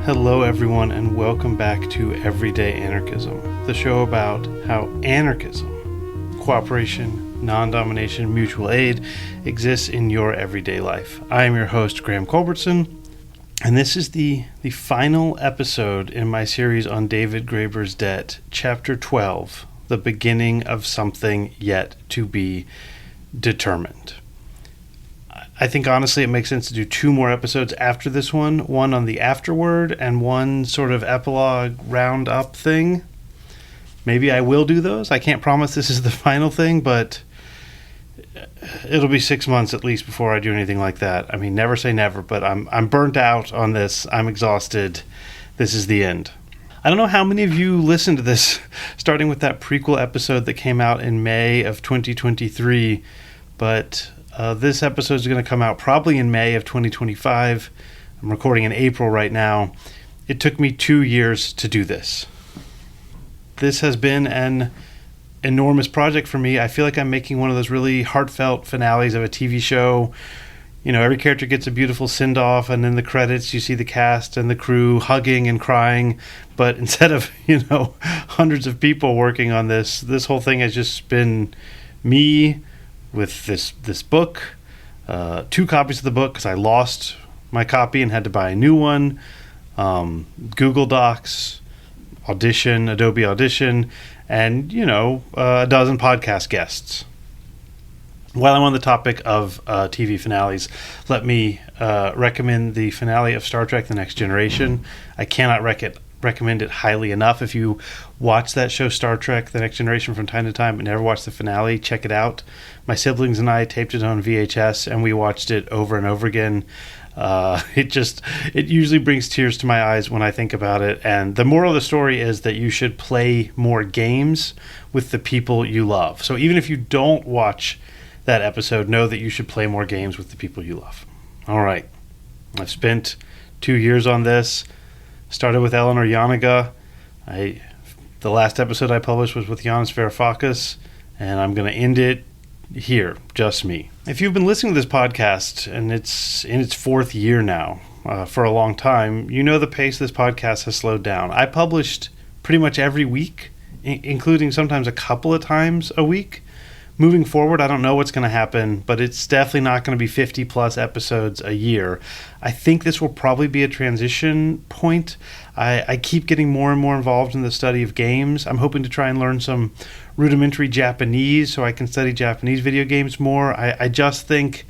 Hello everyone and welcome back to Everyday Anarchism, the show about how anarchism, cooperation, non-domination, mutual aid exists in your everyday life. I am your host, Graham Culbertson, and this is the final episode in my series on David Graeber's Debt, Chapter 12, The Beginning of Something Yet to Be Determined. I think honestly it makes sense to do two more episodes after this one on the afterword and one sort of epilogue roundup thing. Maybe I will do those. I can't promise this is the final thing, but it'll be 6 months at least before I do anything like that. I mean, never say never, but I'm burnt out on this. I'm exhausted. This is the end. I don't know how many of you listened to this, starting with that prequel episode that came out in May of 2023, but this episode is going to come out probably in May of 2025. I'm recording in April right now. It took me 2 years to do this. This has been an enormous project for me. I feel like I'm making one of those really heartfelt finales of a TV show. You know, every character gets a beautiful send-off, and in the credits you see the cast and the crew hugging and crying. But instead of, hundreds of people working on this whole thing has just been me with this book, 2 copies of the book because I lost my copy and had to buy a new one, Google Docs, Adobe Audition, and, a dozen podcast guests. While I'm on the topic of TV finales, let me recommend the finale of Star Trek: The Next Generation. I cannot recommend it highly enough. If you watch that show, Star Trek: The Next Generation, from time to time, but never watched the finale, check it out. My siblings and I taped it on VHS, and we watched it over and over again. It usually brings tears to my eyes when I think about it. And the moral of the story is that you should play more games with the people you love. So even if you don't watch that episode, know that you should play more games with the people you love. All right. I've spent 2 years on this. Started with Eleanor Janega. The last episode I published was with Yanis Varoufakis, and I'm going to end it here, just me. If you've been listening to this podcast, and it's in its 4th year now, for a long time, you know the pace of this podcast has slowed down. I published pretty much every week, including sometimes a couple of times a week. Moving forward, I don't know what's going to happen, but it's definitely not going to be 50 plus episodes a year. I think this will probably be a transition point. I keep getting more and more involved in the study of games. I'm hoping to try and learn some rudimentary Japanese so I can study Japanese video games more. I just think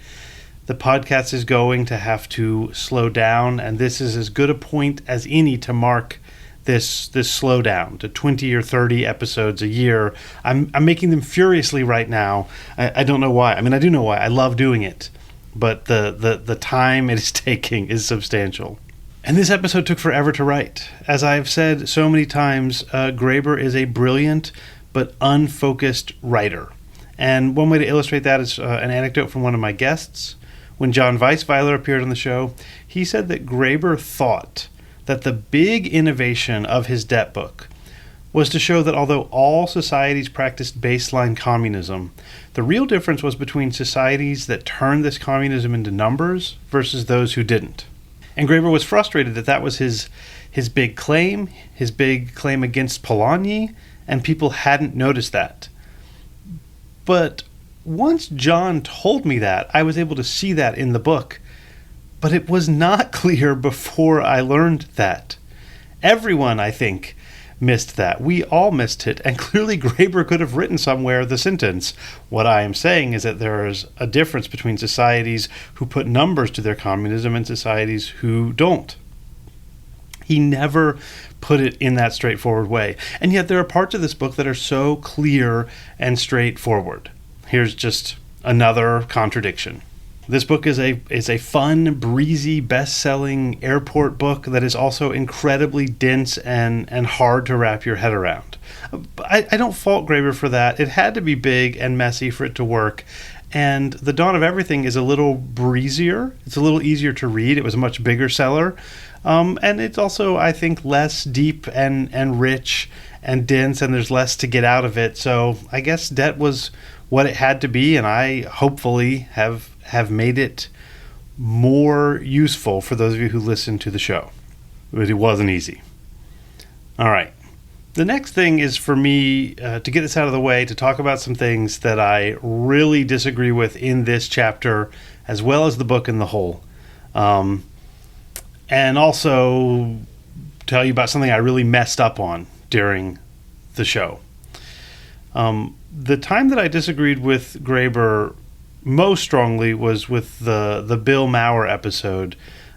the podcast is going to have to slow down, and this is as good a point as any to mark this slowdown to 20 or 30 episodes a year. I'm making them furiously right now. I don't know why. I mean, I do know why. I love doing it, but the time it is taking is substantial. And this episode took forever to write. As I've said so many times, Graeber is a brilliant but unfocused writer. And one way to illustrate that is an anecdote from one of my guests. When John Weisweiler appeared on the show, he said that Graeber thought that the big innovation of his debt book was to show that although all societies practiced baseline communism, the real difference was between societies that turned this communism into numbers versus those who didn't. And Graeber was frustrated that that was his big claim against Polanyi, and people hadn't noticed that. But once John told me that, I was able to see that in the book. But it was not clear before I learned that. Everyone, I think, missed that. We all missed it, and clearly Graeber could have written somewhere the sentence, "What I am saying is that there is a difference between societies who put numbers to their communism and societies who don't." He never put it in that straightforward way. And yet there are parts of this book that are so clear and straightforward. Here's just another contradiction. This book is a fun, breezy, best-selling airport book that is also incredibly dense and hard to wrap your head around. I don't fault Graeber for that. It had to be big and messy for it to work. And The Dawn of Everything is a little breezier. It's a little easier to read. It was a much bigger seller. And it's also, I think, less deep and rich and dense, and there's less to get out of it. So I guess Debt was what it had to be, and I hopefully have made it more useful for those of you who listen to the show. but it wasn't easy. All right. The next thing is for me to get this out of the way, to talk about some things that I really disagree with in this chapter, as well as the book in the whole. And also tell you about something I really messed up on during the show. The time that I disagreed with Graeber most strongly was with the Bill Maurer episode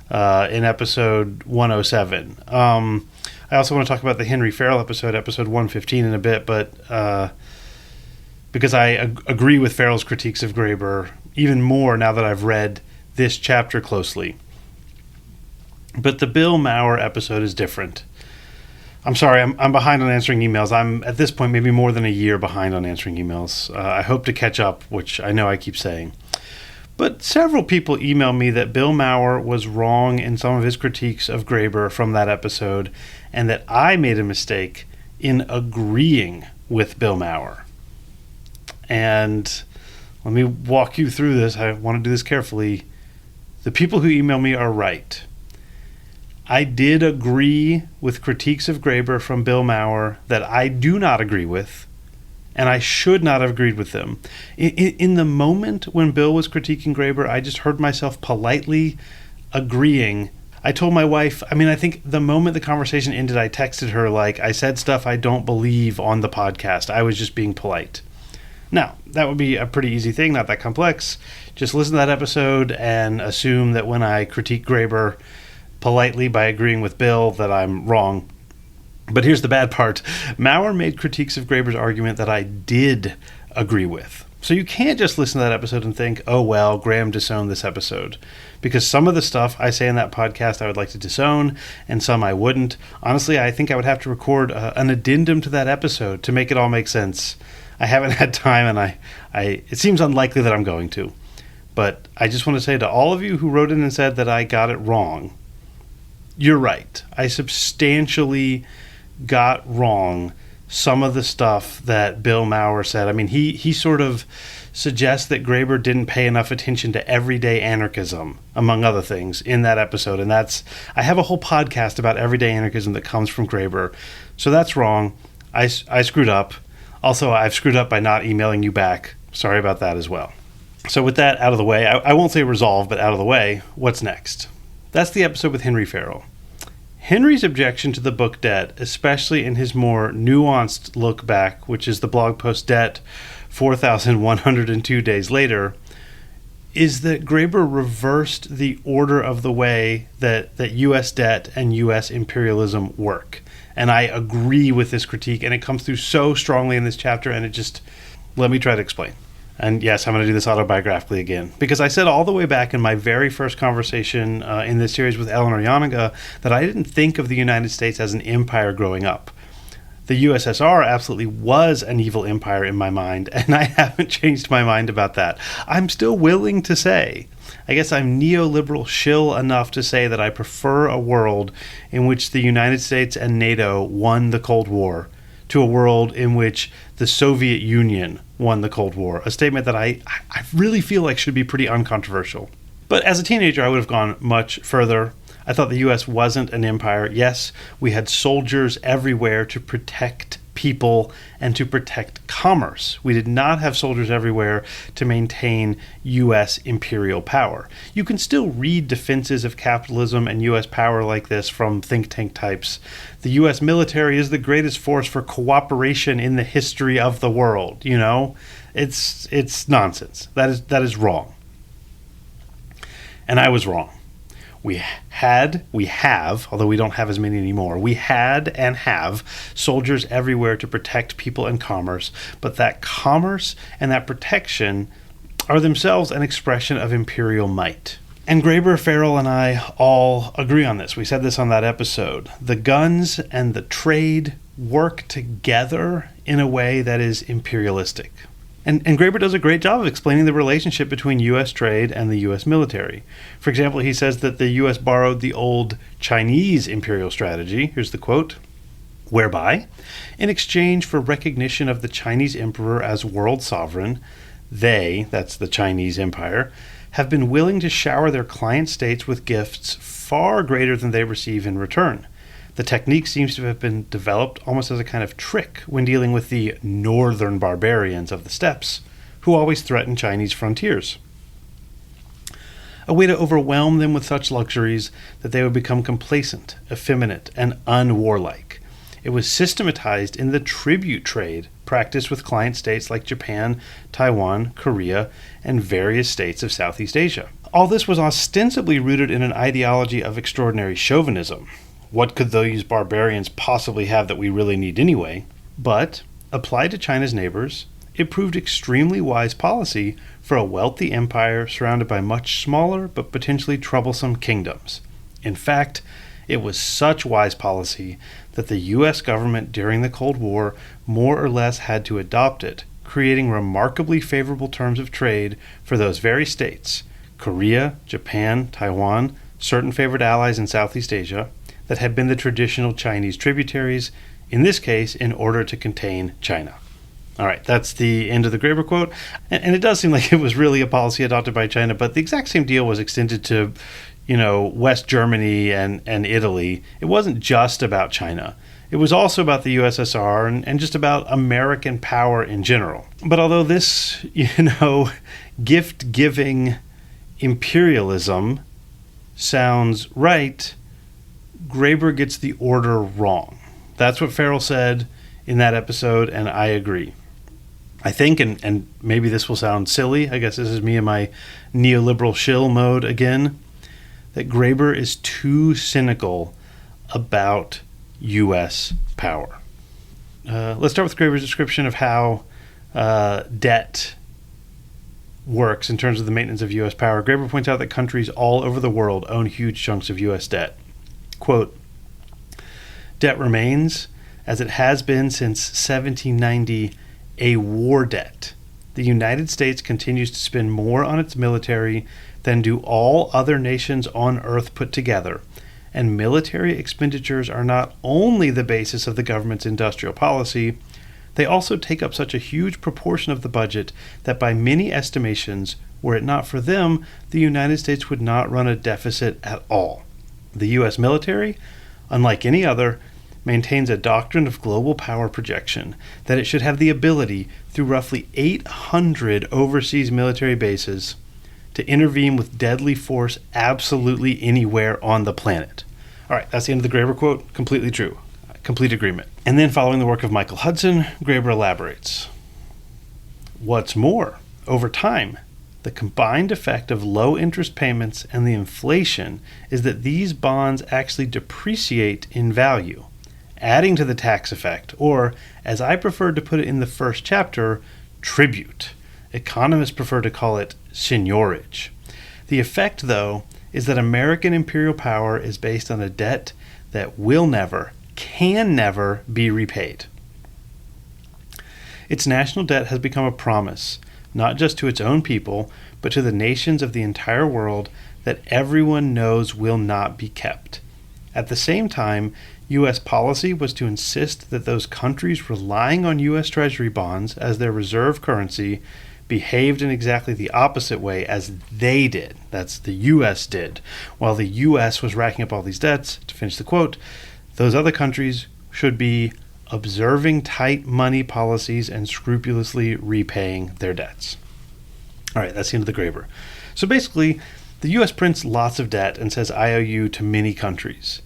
in episode 107. I also want to talk about the Henry Farrell episode 115 in a bit, but because I agree with Farrell's critiques of Graeber even more now that I've read this chapter closely. But the Bill Maurer episode is different. I'm sorry, I'm behind on answering emails. I'm, at this point, maybe more than a year behind on answering emails. I hope to catch up, which I know I keep saying. But several people email me that Bill Maurer was wrong in some of his critiques of Graeber from that episode, and that I made a mistake in agreeing with Bill Maurer. And let me walk you through this. I want to do this carefully. The people who email me are right. I did agree with critiques of Graeber from Bill Maurer that I do not agree with, and I should not have agreed with them. In the moment when Bill was critiquing Graeber, I just heard myself politely agreeing. I told my wife, I think the moment the conversation ended, I texted her, I said stuff I don't believe on the podcast. I was just being polite. Now, that would be a pretty easy thing, not that complex. Just listen to that episode and assume that when I critique Graeber politely by agreeing with Bill that I'm wrong. But here's the bad part. Maurer made critiques of Graeber's argument that I did agree with. So you can't just listen to that episode and think, oh well, Graham disowned this episode. Because some of the stuff I say in that podcast I would like to disown, and some I wouldn't. Honestly, I think I would have to record an addendum to that episode to make it all make sense. I haven't had time, and it seems unlikely that I'm going to. But I just want to say to all of you who wrote in and said that I got it wrong, you're right. I substantially got wrong some of the stuff that Bill Maurer said. He sort of suggests that Graeber didn't pay enough attention to everyday anarchism, among other things, in that episode. And I have a whole podcast about everyday anarchism that comes from Graeber. So that's wrong. I screwed up. Also, I've screwed up by not emailing you back. Sorry about that as well. So with that out of the way, I won't say resolved, but out of the way, what's next? That's the episode with Henry Farrell. Henry's objection to the book Debt, especially in his more nuanced look back, which is the blog post Debt 4,102 days later, is that Graeber reversed the order of the way that U.S. debt and U.S. imperialism work. And I agree with this critique, and it comes through so strongly in this chapter, and let me try to explain. And yes, I'm going to do this autobiographically again, because I said all the way back in my very first conversation in this series with Eleanor Janega that I didn't think of the United States as an empire growing up. The USSR absolutely was an evil empire in my mind, and I haven't changed my mind about that. I'm still willing to say, I guess I'm neoliberal shill enough to say that I prefer a world in which the United States and NATO won the Cold War to a world in which the Soviet Union won the Cold War, a statement that I really feel like should be pretty uncontroversial. But as a teenager, I would have gone much further. I thought the U.S. wasn't an empire. Yes, we had soldiers everywhere to protect people and to protect commerce. We did not have soldiers everywhere to maintain U.S. imperial power. You can still read defenses of capitalism and U.S. power like this from think tank types. The U.S. military is the greatest force for cooperation in the history of the world. It's nonsense. That is wrong. And I was wrong. We have, although we don't have as many anymore, we had and have soldiers everywhere to protect people and commerce, but that commerce and that protection are themselves an expression of imperial might. And Graeber, Farrell, and I all agree on this. We said this on that episode. The guns and the trade work together in a way that is imperialistic. And Graeber does a great job of explaining the relationship between U.S. trade and the U.S. military. For example, he says that the U.S. borrowed the old Chinese imperial strategy, here's the quote, whereby, in exchange for recognition of the Chinese emperor as world sovereign, they, that's the Chinese empire, have been willing to shower their client states with gifts far greater than they receive in return. The technique seems to have been developed almost as a kind of trick when dealing with the northern barbarians of the steppes, who always threatened Chinese frontiers. A way to overwhelm them with such luxuries that they would become complacent, effeminate, and unwarlike. It was systematized in the tribute trade practiced with client states like Japan, Taiwan, Korea, and various states of Southeast Asia. All this was ostensibly rooted in an ideology of extraordinary chauvinism. What could these barbarians possibly have that we really need anyway? But, applied to China's neighbors, it proved extremely wise policy for a wealthy empire surrounded by much smaller but potentially troublesome kingdoms. In fact, it was such wise policy that the U.S. government during the Cold War more or less had to adopt it, creating remarkably favorable terms of trade for those very states, Korea, Japan, Taiwan, certain favored allies in Southeast Asia, that had been the traditional Chinese tributaries, in this case in order to contain China. All right, that's the end of the Graeber quote. And it does seem like it was really a policy adopted by China, but the exact same deal was extended to, West Germany and Italy. It wasn't just about China. It was also about the USSR and just about American power in general. But although this, gift-giving imperialism sounds right, Graeber gets the order wrong. That's what Farrell said in that episode, and I agree. I think, and maybe this will sound silly, I guess this is me in my neoliberal shill mode again, that Graeber is too cynical about U.S. power. Let's start with Graeber's description of how debt works in terms of the maintenance of U.S. power. Graeber points out that countries all over the world own huge chunks of U.S. debt. Quote, "Debt remains, as it has been since 1790, a war debt. The United States continues to spend more on its military than do all other nations on earth put together, and military expenditures are not only the basis of the government's industrial policy, they also take up such a huge proportion of the budget that by many estimations, were it not for them, the United States would not run a deficit at all. The U.S. military, unlike any other, maintains a doctrine of global power projection, that it should have the ability, through roughly 800 overseas military bases, to intervene with deadly force absolutely anywhere on the planet." All right, that's the end of the Graeber quote. Completely true. Complete agreement. And then following the work of Michael Hudson, Graeber elaborates. "What's more, over time, the combined effect of low interest payments and the inflation is that these bonds actually depreciate in value, adding to the tax effect, or, as I preferred to put it in the first chapter, tribute. Economists prefer to call it seigniorage. The effect, though, is that American imperial power is based on a debt that will never, can never be repaid. Its national debt has become a promise, not just to its own people, but to the nations of the entire world that everyone knows will not be kept. At the same time, U.S. policy was to insist that those countries relying on U.S. Treasury bonds as their reserve currency behaved in exactly the opposite way as they did. That's the U.S. did. While the U.S. was racking up all these debts, to finish the quote, those other countries should be observing tight money policies and scrupulously repaying their debts. All right, that's the end of the Graeber. So basically, the U.S. prints lots of debt and says IOU to many countries.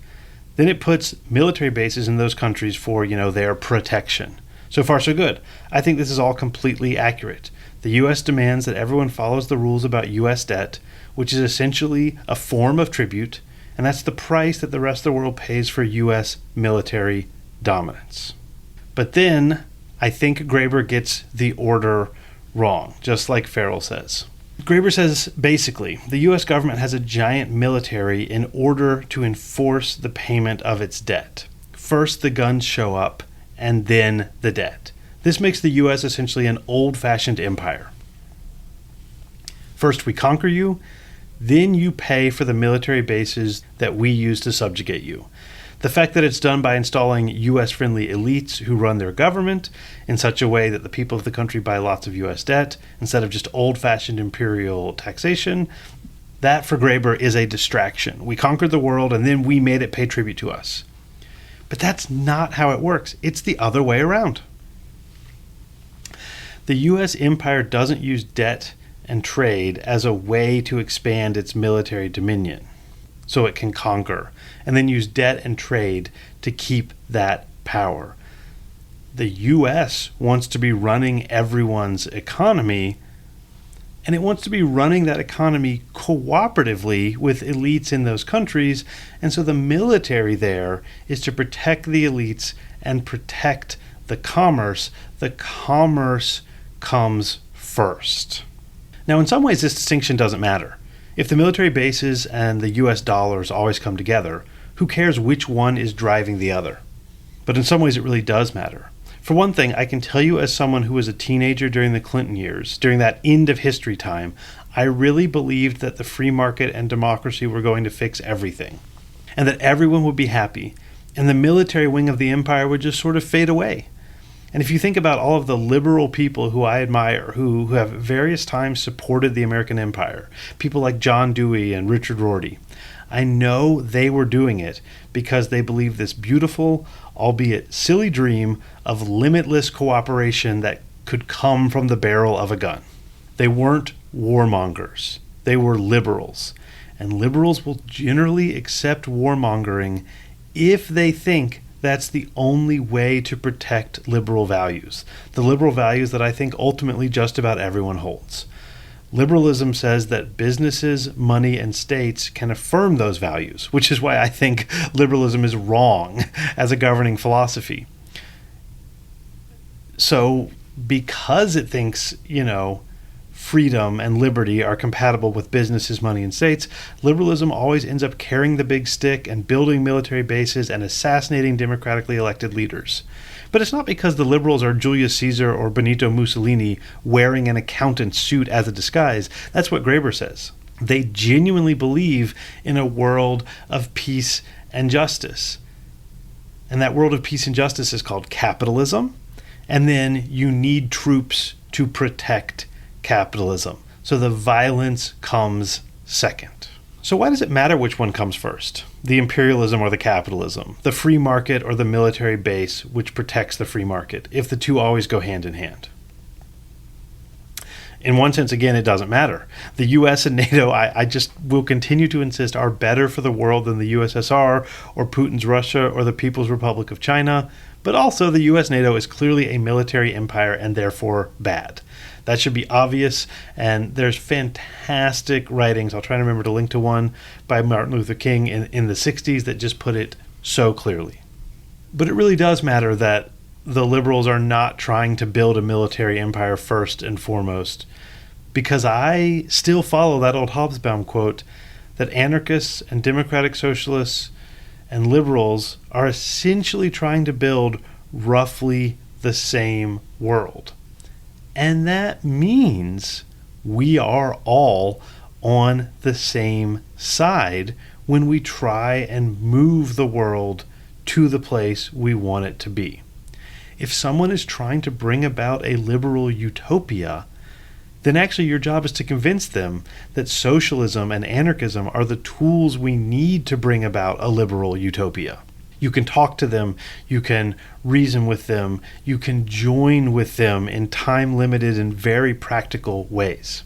Then it puts military bases in those countries for, their protection. So far, so good. I think this is all completely accurate. The U.S. demands that everyone follows the rules about U.S. debt, which is essentially a form of tribute, and that's the price that the rest of the world pays for U.S. military dominance. But then, I think Graeber gets the order wrong, just like Farrell says. Graeber says, basically, the U.S. government has a giant military in order to enforce the payment of its debt. First, the guns show up, and then the debt. This makes the U.S. essentially an old-fashioned empire. First, we conquer you, then you pay for the military bases that we use to subjugate you. The fact that it's done by installing U.S.-friendly elites who run their government in such a way that the people of the country buy lots of U.S. debt instead of just old-fashioned imperial taxation, that for Graeber is a distraction. We conquered the world and then we made it pay tribute to us. But that's not how it works. It's the other way around. The U.S. empire doesn't use debt and trade as a way to expand its military dominion so it can conquer, and then use debt and trade to keep that power. The U.S. wants to be running everyone's economy, and it wants to be running that economy cooperatively with elites in those countries, and so the military there is to protect the elites and protect the commerce. The commerce comes first. Now, in some ways, this distinction doesn't matter. If the military bases and the US dollars always come together, who cares which one is driving the other? But in some ways, it really does matter. For one thing, I can tell you as someone who was a teenager during the Clinton years, during that end of history time, I really believed that the free market and democracy were going to fix everything, and that everyone would be happy, and the military wing of the empire would just sort of fade away. And if you think about all of the liberal people who I admire, who have at various times supported the American empire, people like John Dewey and Richard Rorty, I know they were doing it because they believed this beautiful, albeit silly dream of limitless cooperation that could come from the barrel of a gun. They weren't warmongers. They were liberals. And liberals will generally accept warmongering if they think that's the only way to protect liberal values. The liberal values that I think ultimately just about everyone holds. Liberalism says that businesses, money, and states can affirm those values, which is why I think liberalism is wrong as a governing philosophy. So, because it thinks, freedom and liberty are compatible with businesses, money, and states, liberalism always ends up carrying the big stick and building military bases and assassinating democratically elected leaders. But it's not because the liberals are Julius Caesar or Benito Mussolini wearing an accountant's suit as a disguise. That's what Graeber says. They genuinely believe in a world of peace and justice. And that world of peace and justice is called capitalism. And then you need troops to protect capitalism. So the violence comes second. So why does it matter which one comes first? The imperialism or the capitalism? The free market or the military base which protects the free market, if the two always go hand in hand? In one sense, again, it doesn't matter. The U.S. and NATO, I just will continue to insist, are better for the world than the USSR or Putin's Russia or the People's Republic of China. But also, the U.S. NATO is clearly a military empire and therefore bad. That should be obvious, and there's fantastic writings. I'll try to remember to link to one by Martin Luther King in the 60s that just put it so clearly. But it really does matter that the liberals are not trying to build a military empire first and foremost, because I still follow that old Hobsbawm quote that anarchists and democratic socialists and liberals are essentially trying to build roughly the same world. And that means we are all on the same side when we try and move the world to the place we want it to be. If someone is trying to bring about a liberal utopia, then actually your job is to convince them that socialism and anarchism are the tools we need to bring about a liberal utopia. You can talk to them, you can reason with them, you can join with them in time-limited and very practical ways.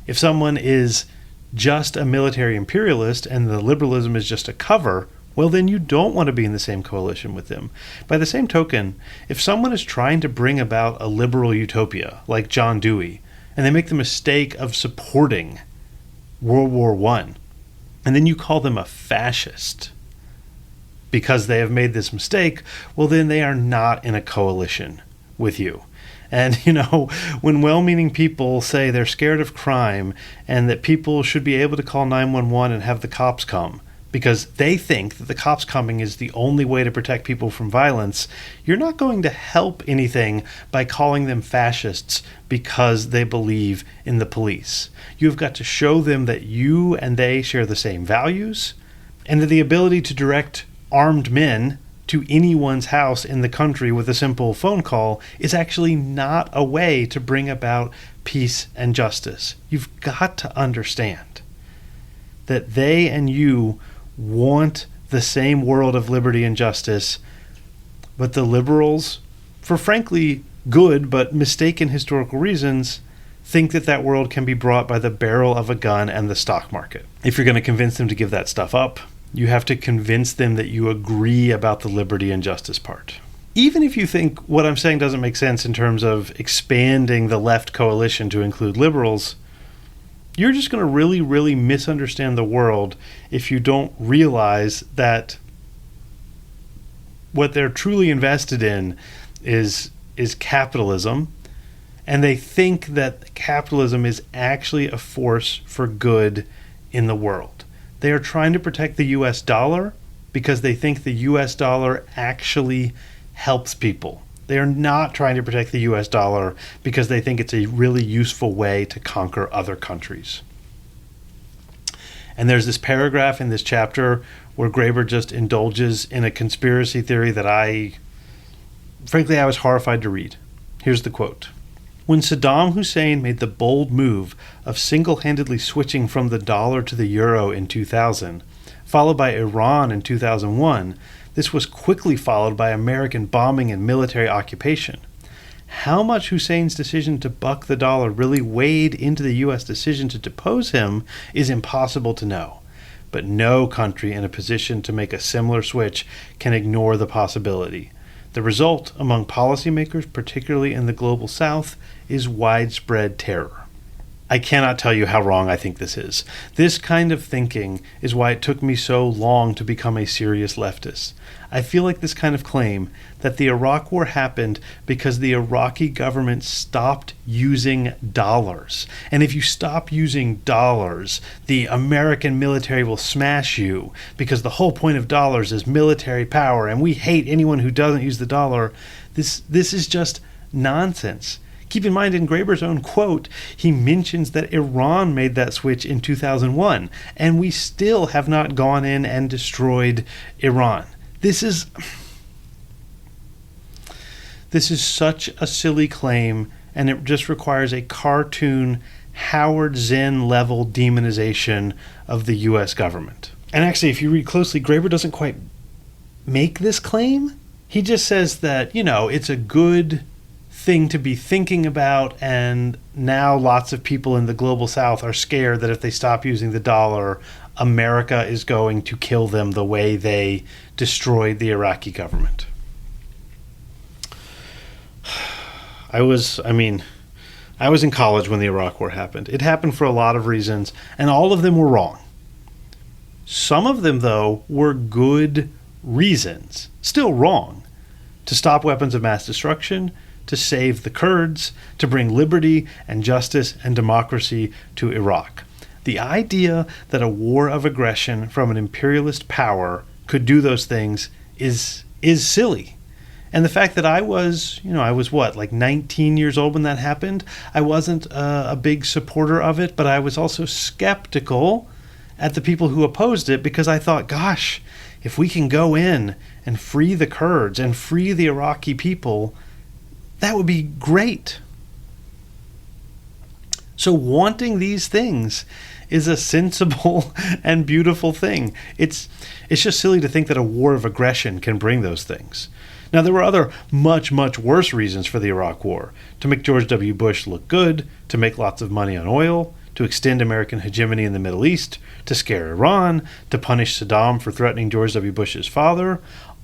If someone is just a military imperialist and the liberalism is just a cover, well, then you don't want to be in the same coalition with them. By the same token, if someone is trying to bring about a liberal utopia, like John Dewey, and they make the mistake of supporting World War I, and then you call them a fascist because they have made this mistake, well, then they are not in a coalition with you. And, when well-meaning people say they're scared of crime and that people should be able to call 911 and have the cops come because they think that the cops coming is the only way to protect people from violence, you're not going to help anything by calling them fascists because they believe in the police. You've got to show them that you and they share the same values and that the ability to direct armed men to anyone's house in the country with a simple phone call is actually not a way to bring about peace and justice. You've got to understand that they and you want the same world of liberty and justice, but the liberals, for frankly good but mistaken historical reasons, think that that world can be brought by the barrel of a gun and the stock market. If you're going to convince them to give that stuff up, you have to convince them that you agree about the liberty and justice part. Even if you think what I'm saying doesn't make sense in terms of expanding the left coalition to include liberals, you're just going to really, really misunderstand the world if you don't realize that what they're truly invested in is capitalism, and they think that capitalism is actually a force for good in the world. They are trying to protect the US dollar because they think the US dollar actually helps people. They are not trying to protect the US dollar because they think it's a really useful way to conquer other countries. And there's this paragraph in this chapter where Graeber just indulges in a conspiracy theory that I was horrified to read. Here's the quote. When Saddam Hussein made the bold move of single-handedly switching from the dollar to the euro in 2000, followed by Iran in 2001, this was quickly followed by American bombing and military occupation. How much Hussein's decision to buck the dollar really weighed into the U.S. decision to depose him is impossible to know. But no country in a position to make a similar switch can ignore the possibility. The result among policymakers, particularly in the global south, is widespread terror. I cannot tell you how wrong I think this is. This kind of thinking is why it took me so long to become a serious leftist. I feel like this kind of claim that the Iraq War happened because the Iraqi government stopped using dollars. And if you stop using dollars, the American military will smash you because the whole point of dollars is military power and we hate anyone who doesn't use the dollar. This is just nonsense. Keep in mind, in Graeber's own quote, he mentions that Iran made that switch in 2001, and we still have not gone in and destroyed Iran. This is such a silly claim, and it just requires a cartoon Howard Zinn level demonization of the U.S. government. And actually, if you read closely, Graeber doesn't quite make this claim. He just says that, it's a good thing to be thinking about, and now lots of people in the global south are scared that if they stop using the dollar, America is going to kill them the way they destroyed the Iraqi government. I was in college when the Iraq War happened. It happened for a lot of reasons, and all of them were wrong. Some of them, though, were good reasons, still wrong, to stop weapons of mass destruction, to save the Kurds, to bring liberty and justice and democracy to Iraq. The idea that a war of aggression from an imperialist power could do those things is silly. And the fact that I was 19 years old when that happened, I wasn't a big supporter of it, but I was also skeptical at the people who opposed it because I thought, gosh, if we can go in and free the Kurds and free the Iraqi people, that would be great. So wanting these things is a sensible and beautiful thing. It's just silly to think that a war of aggression can bring those things. Now, there were other much, much worse reasons for the Iraq War. To make George W. Bush look good, to make lots of money on oil, to extend American hegemony in the Middle East, to scare Iran, to punish Saddam for threatening George W. Bush's father.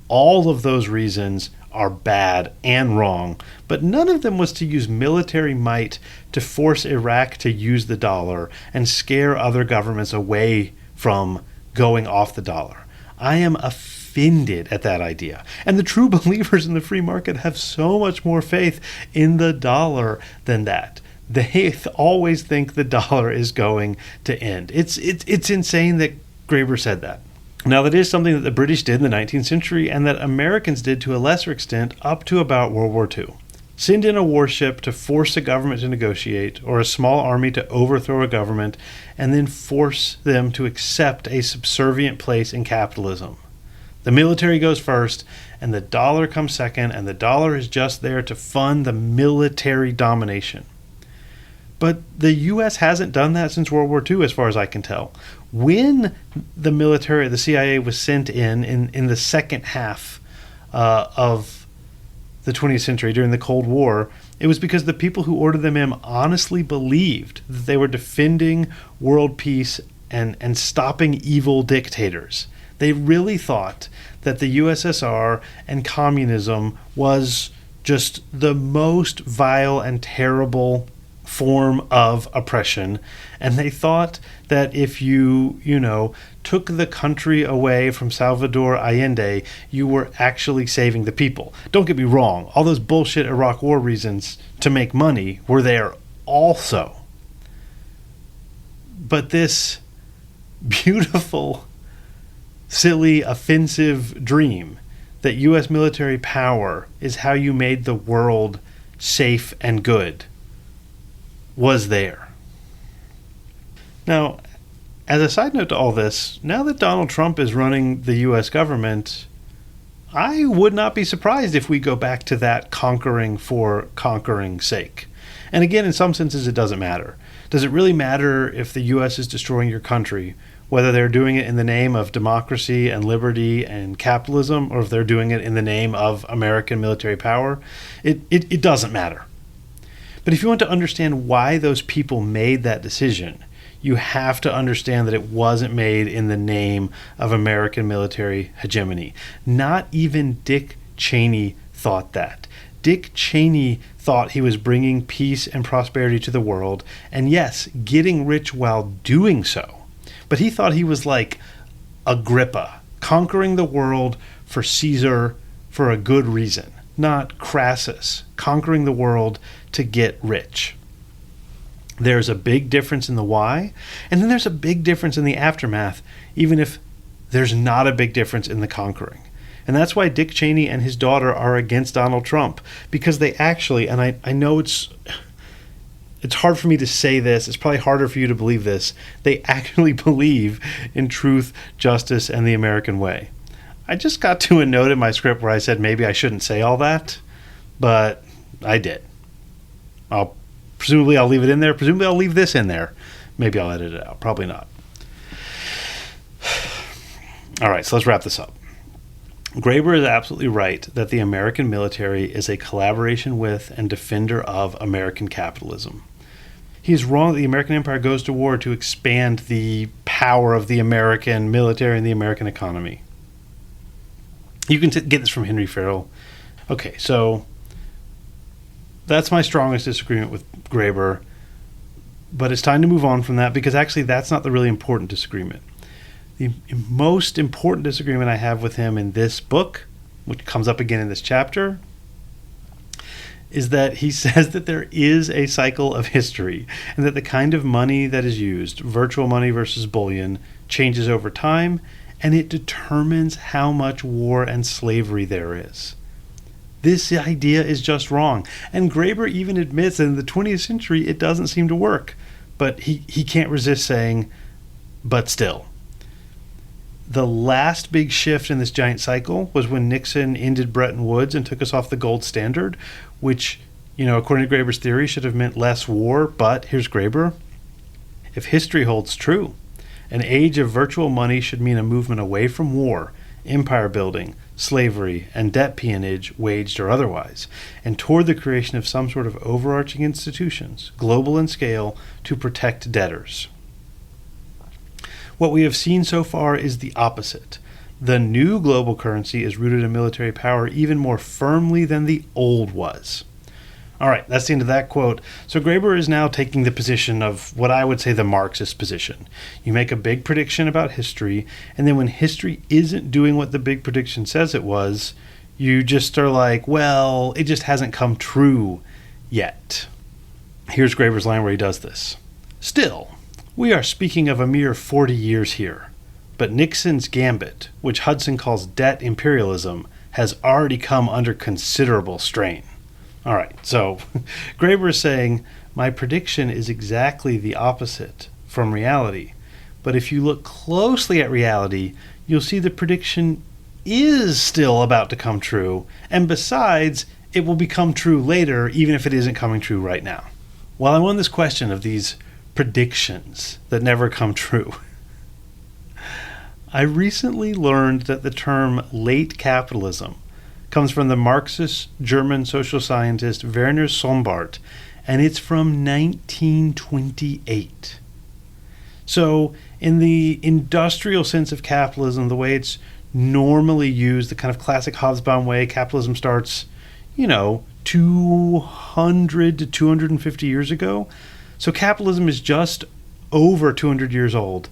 All of those reasons are bad and wrong, but none of them was to use military might to force Iraq to use the dollar and scare other governments away from going off the dollar. I am offended at that idea. And the true believers in the free market have so much more faith in the dollar than that. They always think the dollar is going to end. It's insane that Graeber said that. Now, that is something that the British did in the 19th century and that Americans did to a lesser extent up to about World War II. Send in a warship to force a government to negotiate or a small army to overthrow a government and then force them to accept a subservient place in capitalism. The military goes first and the dollar comes second, and the dollar is just there to fund the military domination. But the U.S. hasn't done that since World War II, as far as I can tell. When the military, the CIA, was sent in the second half of the 20th century during the Cold War, it was because the people who ordered them in honestly believed that they were defending world peace and stopping evil dictators. They really thought that the USSR and communism was just the most vile and terrible form of oppression, and they thought that if you took the country away from Salvador Allende, you were actually saving the people. Don't get me wrong, all those bullshit Iraq War reasons to make money were there also. But this beautiful, silly, offensive dream that U.S. military power is how you made the world safe and good was there. Now, as a side note to all this, now that Donald Trump is running the U.S. government, I would not be surprised if we go back to that conquering for conquering's sake. And again, in some senses, it doesn't matter. Does it really matter if the U.S. is destroying your country, whether they're doing it in the name of democracy and liberty and capitalism, or if they're doing it in the name of American military power? It doesn't matter. But if you want to understand why those people made that decision, you have to understand that it wasn't made in the name of American military hegemony. Not even Dick Cheney thought that. Dick Cheney thought he was bringing peace and prosperity to the world, and yes, getting rich while doing so. But he thought he was like Agrippa, conquering the world for Caesar for a good reason, not Crassus, conquering the world to get rich. There's a big difference in the why, and then there's a big difference in the aftermath, even if there's not a big difference in the conquering. And that's why Dick Cheney and his daughter are against Donald Trump, because they actually, and I know it's hard for me to say this, it's probably harder for you to believe this, they actually believe in truth, justice, and the American way. I just got to a note in my script where I said maybe I shouldn't say all that, but I did. Presumably I'll leave it in there. Presumably I'll leave this in there. Maybe I'll edit it out. Probably not. All right, so let's wrap this up. Graeber is absolutely right that the American military is a collaboration with and defender of American capitalism. He is wrong that the American empire goes to war to expand the power of the American military and the American economy. You can get this from Henry Farrell. Okay, so that's my strongest disagreement with Graeber, but it's time to move on from that, because actually that's not the really important disagreement. The most important disagreement I have with him in this book, which comes up again in this chapter, is that he says that there is a cycle of history, and that the kind of money that is used, virtual money versus bullion, changes over time, and it determines how much war and slavery there is. This idea is just wrong. And Graeber even admits that in the 20th century it doesn't seem to work. But he can't resist saying, but still. The last big shift in this giant cycle was when Nixon ended Bretton Woods and took us off the gold standard, which, according to Graeber's theory, should have meant less war. But here's Graeber. If history holds true, an age of virtual money should mean a movement away from war, empire building, slavery, and debt peonage, waged or otherwise, and toward the creation of some sort of overarching institutions, global in scale, to protect debtors. What we have seen so far is the opposite. The new global currency is rooted in military power even more firmly than the old was. All right, that's the end of that quote. So Graeber is now taking the position of what I would say the Marxist position. You make a big prediction about history, and then when history isn't doing what the big prediction says it was, you just are like, well, it just hasn't come true yet. Here's Graeber's line where he does this. Still, we are speaking of a mere 40 years here, but Nixon's gambit, which Hudson calls debt imperialism, has already come under considerable strain. All right, so Graeber is saying, my prediction is exactly the opposite from reality. But if you look closely at reality, you'll see the prediction is still about to come true. And besides, it will become true later, even if it isn't coming true right now. While I'm on this question of these predictions that never come true, I recently learned that the term late capitalism comes from the Marxist German social scientist Werner Sombart, and it's from 1928. So, in the industrial sense of capitalism, the way it's normally used, the kind of classic Hobsbawm way, capitalism starts, 200 to 250 years ago. So capitalism is just over 200 years old.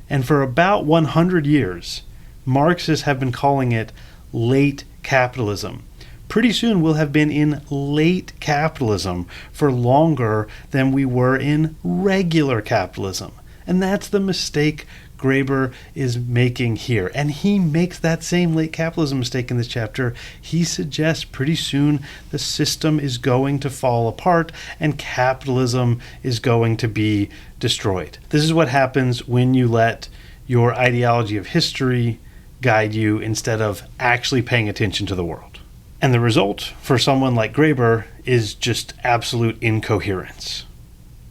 And for about 100 years, Marxists have been calling it late capitalism. Pretty soon we'll have been in late capitalism for longer than we were in regular capitalism. And that's the mistake Graeber is making here. And he makes that same late capitalism mistake in this chapter. He suggests pretty soon the system is going to fall apart and capitalism is going to be destroyed. This is what happens when you let your ideology of history guide you instead of actually paying attention to the world. And the result for someone like Graeber is just absolute incoherence.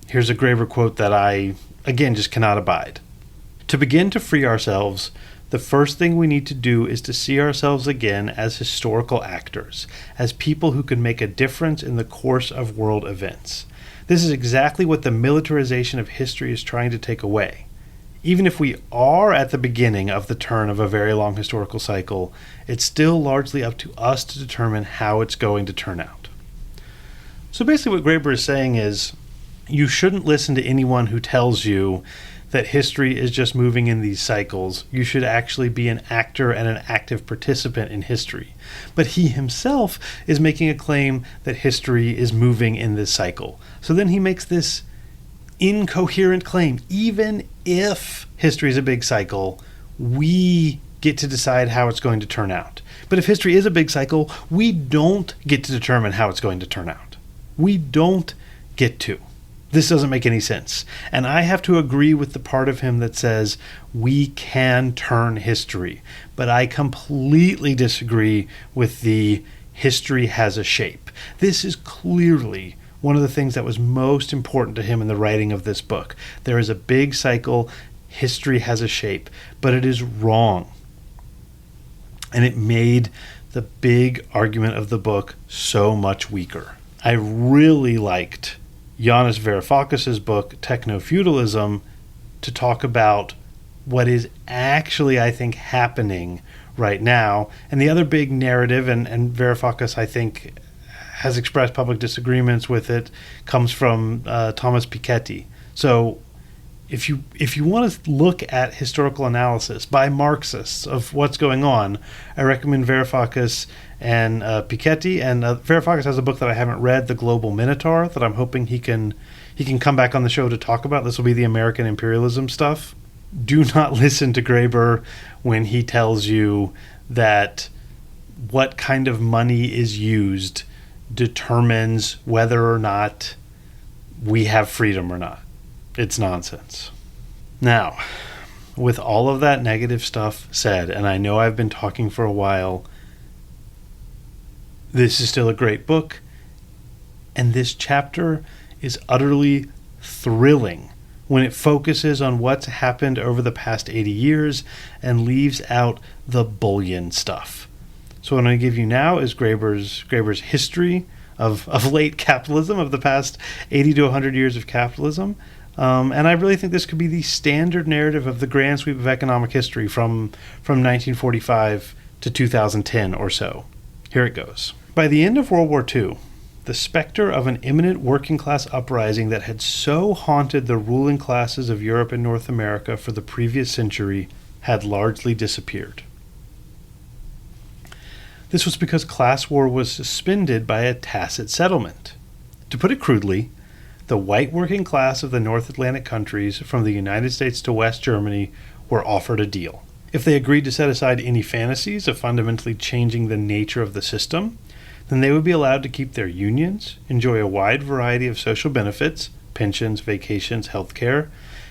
Here's a Graeber quote that I, again, just cannot abide. To begin to free ourselves, the first thing we need to do is to see ourselves again as historical actors, as people who can make a difference in the course of world events. This is exactly what the militarization of history is trying to take away. Even if we are at the beginning of the turn of a very long historical cycle, it's still largely up to us to determine how it's going to turn out. So basically what Graeber is saying is, you shouldn't listen to anyone who tells you that history is just moving in these cycles. You should actually be an actor and an active participant in history. But he himself is making a claim that history is moving in this cycle. So then he makes this incoherent claim. Even if history is a big cycle, we get to decide how it's going to turn out. But if history is a big cycle, we don't get to determine how it's going to turn out. We don't get to. This doesn't make any sense. And I have to agree with the part of him that says we can turn history. But I completely disagree with the history has a shape. This is clearly one of the things that was most important to him in the writing of this book. There is a big cycle. History has a shape. But it is wrong. And it made the big argument of the book so much weaker. I really liked Yanis Varoufakis' book, Techno-Feudalism, to talk about what is actually, I think, happening right now. And the other big narrative, and Varoufakis, I think, has expressed public disagreements with it, comes from Thomas Piketty. So if you want to look at historical analysis by Marxists of what's going on, I recommend Varoufakis and Piketty. And Varoufakis has a book that I haven't read, The Global Minotaur, that I'm hoping he can come back on the show to talk about. This will be the American imperialism stuff. Do not listen to Graeber when he tells you that what kind of money is used determines whether or not we have freedom or not. It's nonsense. Now, with all of that negative stuff said, and I know I've been talking for a while, this is still a great book, and this chapter is utterly thrilling when it focuses on what's happened over the past 80 years and leaves out the bullion stuff. So what I'm going to give you now is Graeber's history of late capitalism, of the past 80 to 100 years of capitalism. And I really think this could be the standard narrative of the grand sweep of economic history from 1945 to 2010 or so. Here it goes. By the end of World War II, the specter of an imminent working-class uprising that had so haunted the ruling classes of Europe and North America for the previous century had largely disappeared. This was because class war was suspended by a tacit settlement. To put it crudely, the white working class of the North Atlantic countries, from the United States to West Germany, were offered a deal. If they agreed to set aside any fantasies of fundamentally changing the nature of the system, then they would be allowed to keep their unions, enjoy a wide variety of social benefits, pensions, vacations, health care,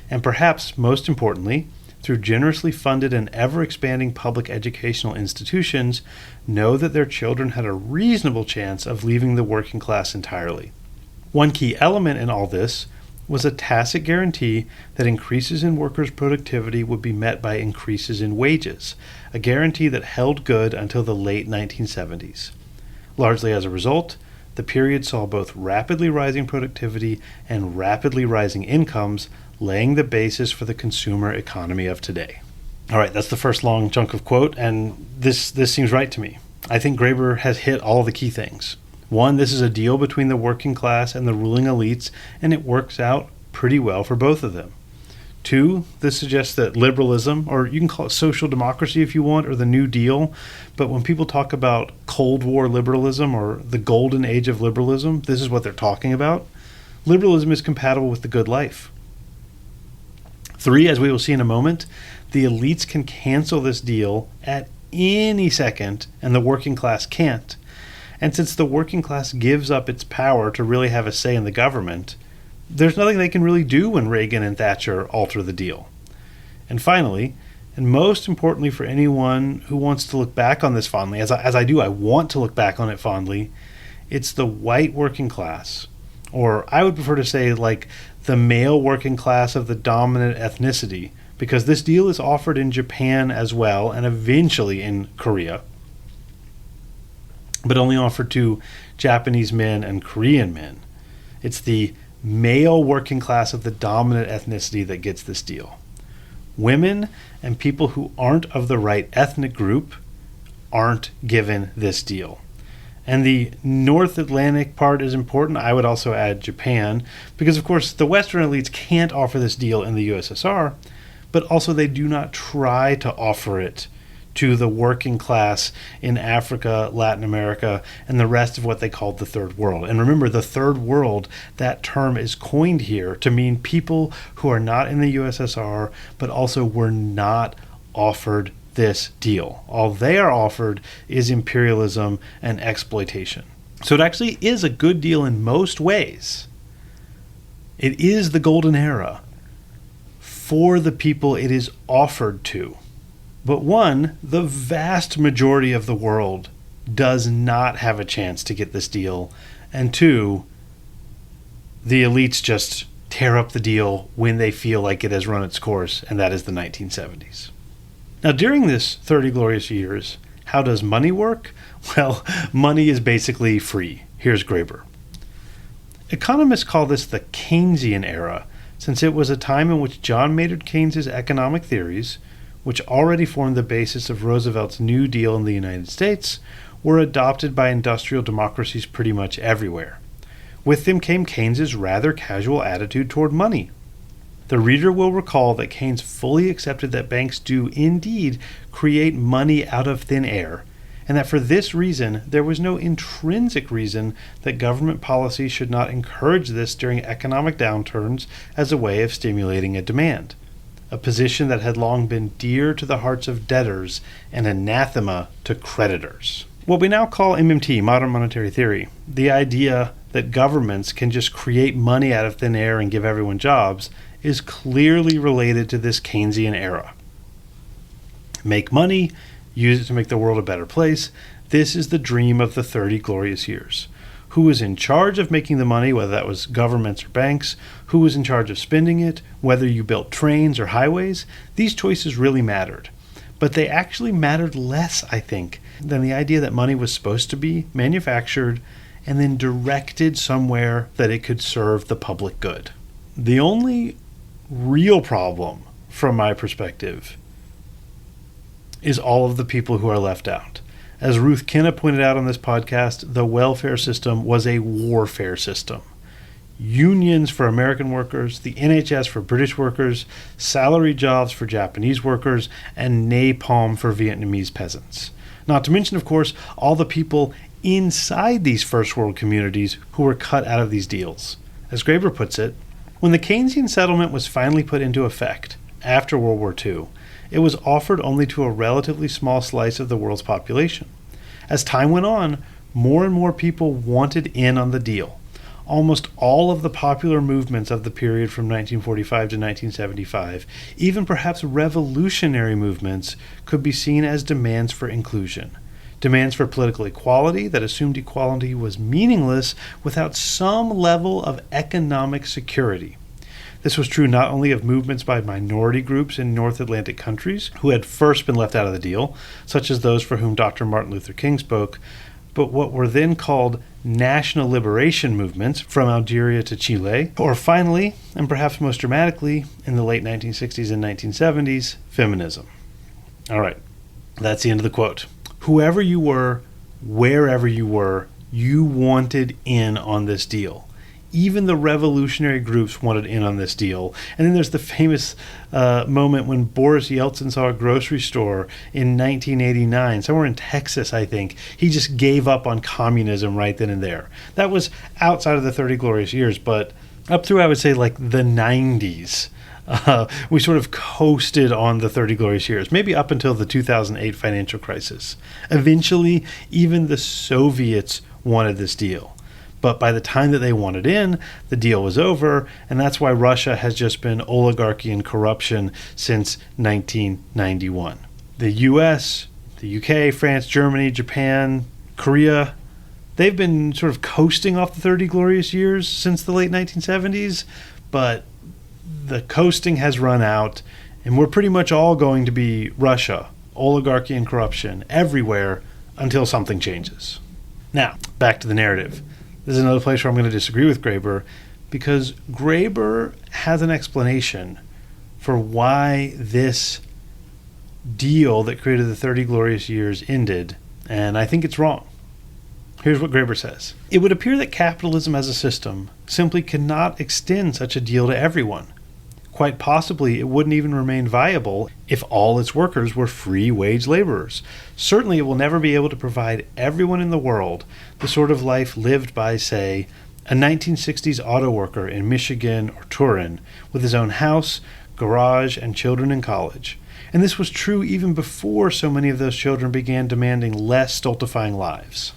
and perhaps most importantly, through generously funded and ever-expanding public educational institutions, know that their children had a reasonable chance of leaving the working class entirely. One key element in all this was a tacit guarantee that increases in workers' productivity would be met by increases in wages, a guarantee that held good until the late 1970s. Largely as a result, the period saw both rapidly rising productivity and rapidly rising incomes, laying the basis for the consumer economy of today. All right, that's the first long chunk of quote, and this seems right to me. I think Graeber has hit all the key things. One, this is a deal between the working class and the ruling elites, and it works out pretty well for both of them. Two, this suggests that liberalism, or you can call it social democracy if you want, or the New Deal, but when people talk about Cold War liberalism or the golden age of liberalism, this is what they're talking about. Liberalism is compatible with the good life. Three, as we will see in a moment, the elites can cancel this deal at any second, and the working class can't. And since the working class gives up its power to really have a say in the government, there's nothing they can really do when Reagan and Thatcher alter the deal. And finally, and most importantly for anyone who wants to look back on this fondly, as I do, I want to look back on it fondly, it's the white working class, or I would prefer to say like the male working class of the dominant ethnicity, because this deal is offered in Japan as well and eventually in Korea, but only offered to Japanese men and Korean men. It's the male working class of the dominant ethnicity that gets this deal. Women and people who aren't of the right ethnic group aren't given this deal. And the North Atlantic part is important. I would also add Japan, because of course the Western elites can't offer this deal in the USSR, but also they do not try to offer it to the working class in Africa, Latin America, and the rest of what they called the Third World. And remember, the Third World, that term is coined here to mean people who are not in the USSR, but also were not offered this deal. All they are offered is imperialism and exploitation. So it actually is a good deal in most ways. It is the golden era for the people it is offered to. But one, the vast majority of the world does not have a chance to get this deal. And two, the elites just tear up the deal when they feel like it has run its course, and that is the 1970s. Now, during this 30 glorious years, how does money work? Well, money is basically free. Here's Graeber. Economists call this the Keynesian era, since it was a time in which John Maynard Keynes's economic theories, which already formed the basis of Roosevelt's New Deal in the United States, were adopted by industrial democracies pretty much everywhere. With them came Keynes's rather casual attitude toward money. The reader will recall that Keynes fully accepted that banks do indeed create money out of thin air, and that for this reason there was no intrinsic reason that government policy should not encourage this during economic downturns as a way of stimulating a demand, a position that had long been dear to the hearts of debtors and anathema to creditors. What we now call MMT, modern monetary theory, the idea that governments can just create money out of thin air and give everyone jobs, is clearly related to this Keynesian era. Make money, use it to make the world a better place. This is the dream of the 30 glorious years. Who was in charge of making the money, whether that was governments or banks, who was in charge of spending it, whether you built trains or highways, these choices really mattered. But they actually mattered less, I think, than the idea that money was supposed to be manufactured and then directed somewhere that it could serve the public good. The only real problem, from my perspective, is all of the people who are left out. As Ruth Kenna pointed out on this podcast, the welfare system was a warfare system. Unions for American workers, the NHS for British workers, salary jobs for Japanese workers, and napalm for Vietnamese peasants. Not to mention, of course, all the people inside these first world communities who were cut out of these deals. As Graeber puts it, when the Keynesian settlement was finally put into effect after World War II, it was offered only to a relatively small slice of the world's population. As time went on, more and more people wanted in on the deal. Almost all of the popular movements of the period from 1945 to 1975, even perhaps revolutionary movements, could be seen as demands for inclusion. demands for political equality that assumed equality was meaningless without some level of economic security. This was true not only of movements by minority groups in North Atlantic countries who had first been left out of the deal, such as those for whom Dr. Martin Luther King spoke, but what were then called national liberation movements from Algeria to Chile, or finally, and perhaps most dramatically, in the late 1960s and 1970s, feminism. All right, that's the end of the quote. Whoever you were, wherever you were, you wanted in on this deal. Even the revolutionary groups wanted in on this deal. And then there's the famous moment when Boris Yeltsin saw a grocery store in 1989, somewhere in Texas, I think. He just gave up on communism right then and there. That was outside of the 30 glorious years, but up through, I would say, like the 90s. We sort of coasted on the 30 glorious years, maybe up until the 2008 financial crisis. Eventually, even the Soviets wanted this deal. But by the time that they wanted in, the deal was over, and that's why Russia has just been oligarchy and corruption since 1991. The US, the UK, France, Germany, Japan, Korea, they've been sort of coasting off the 30 glorious years since the late 1970s, but the coasting has run out, and we're pretty much all going to be Russia, oligarchy and corruption everywhere until something changes. Now, back to the narrative. This is another place where I'm going to disagree with Graeber, because Graeber has an explanation for why this deal that created the 30 glorious years ended, and I think it's wrong. Here's what Graeber says. It would appear that capitalism as a system simply cannot extend such a deal to everyone. Quite possibly, it wouldn't even remain viable if all its workers were free wage laborers. Certainly, it will never be able to provide everyone in the world the sort of life lived by, say, a 1960s auto worker in Michigan or Turin with his own house, garage, and children in college. And this was true even before so many of those children began demanding less stultifying lives.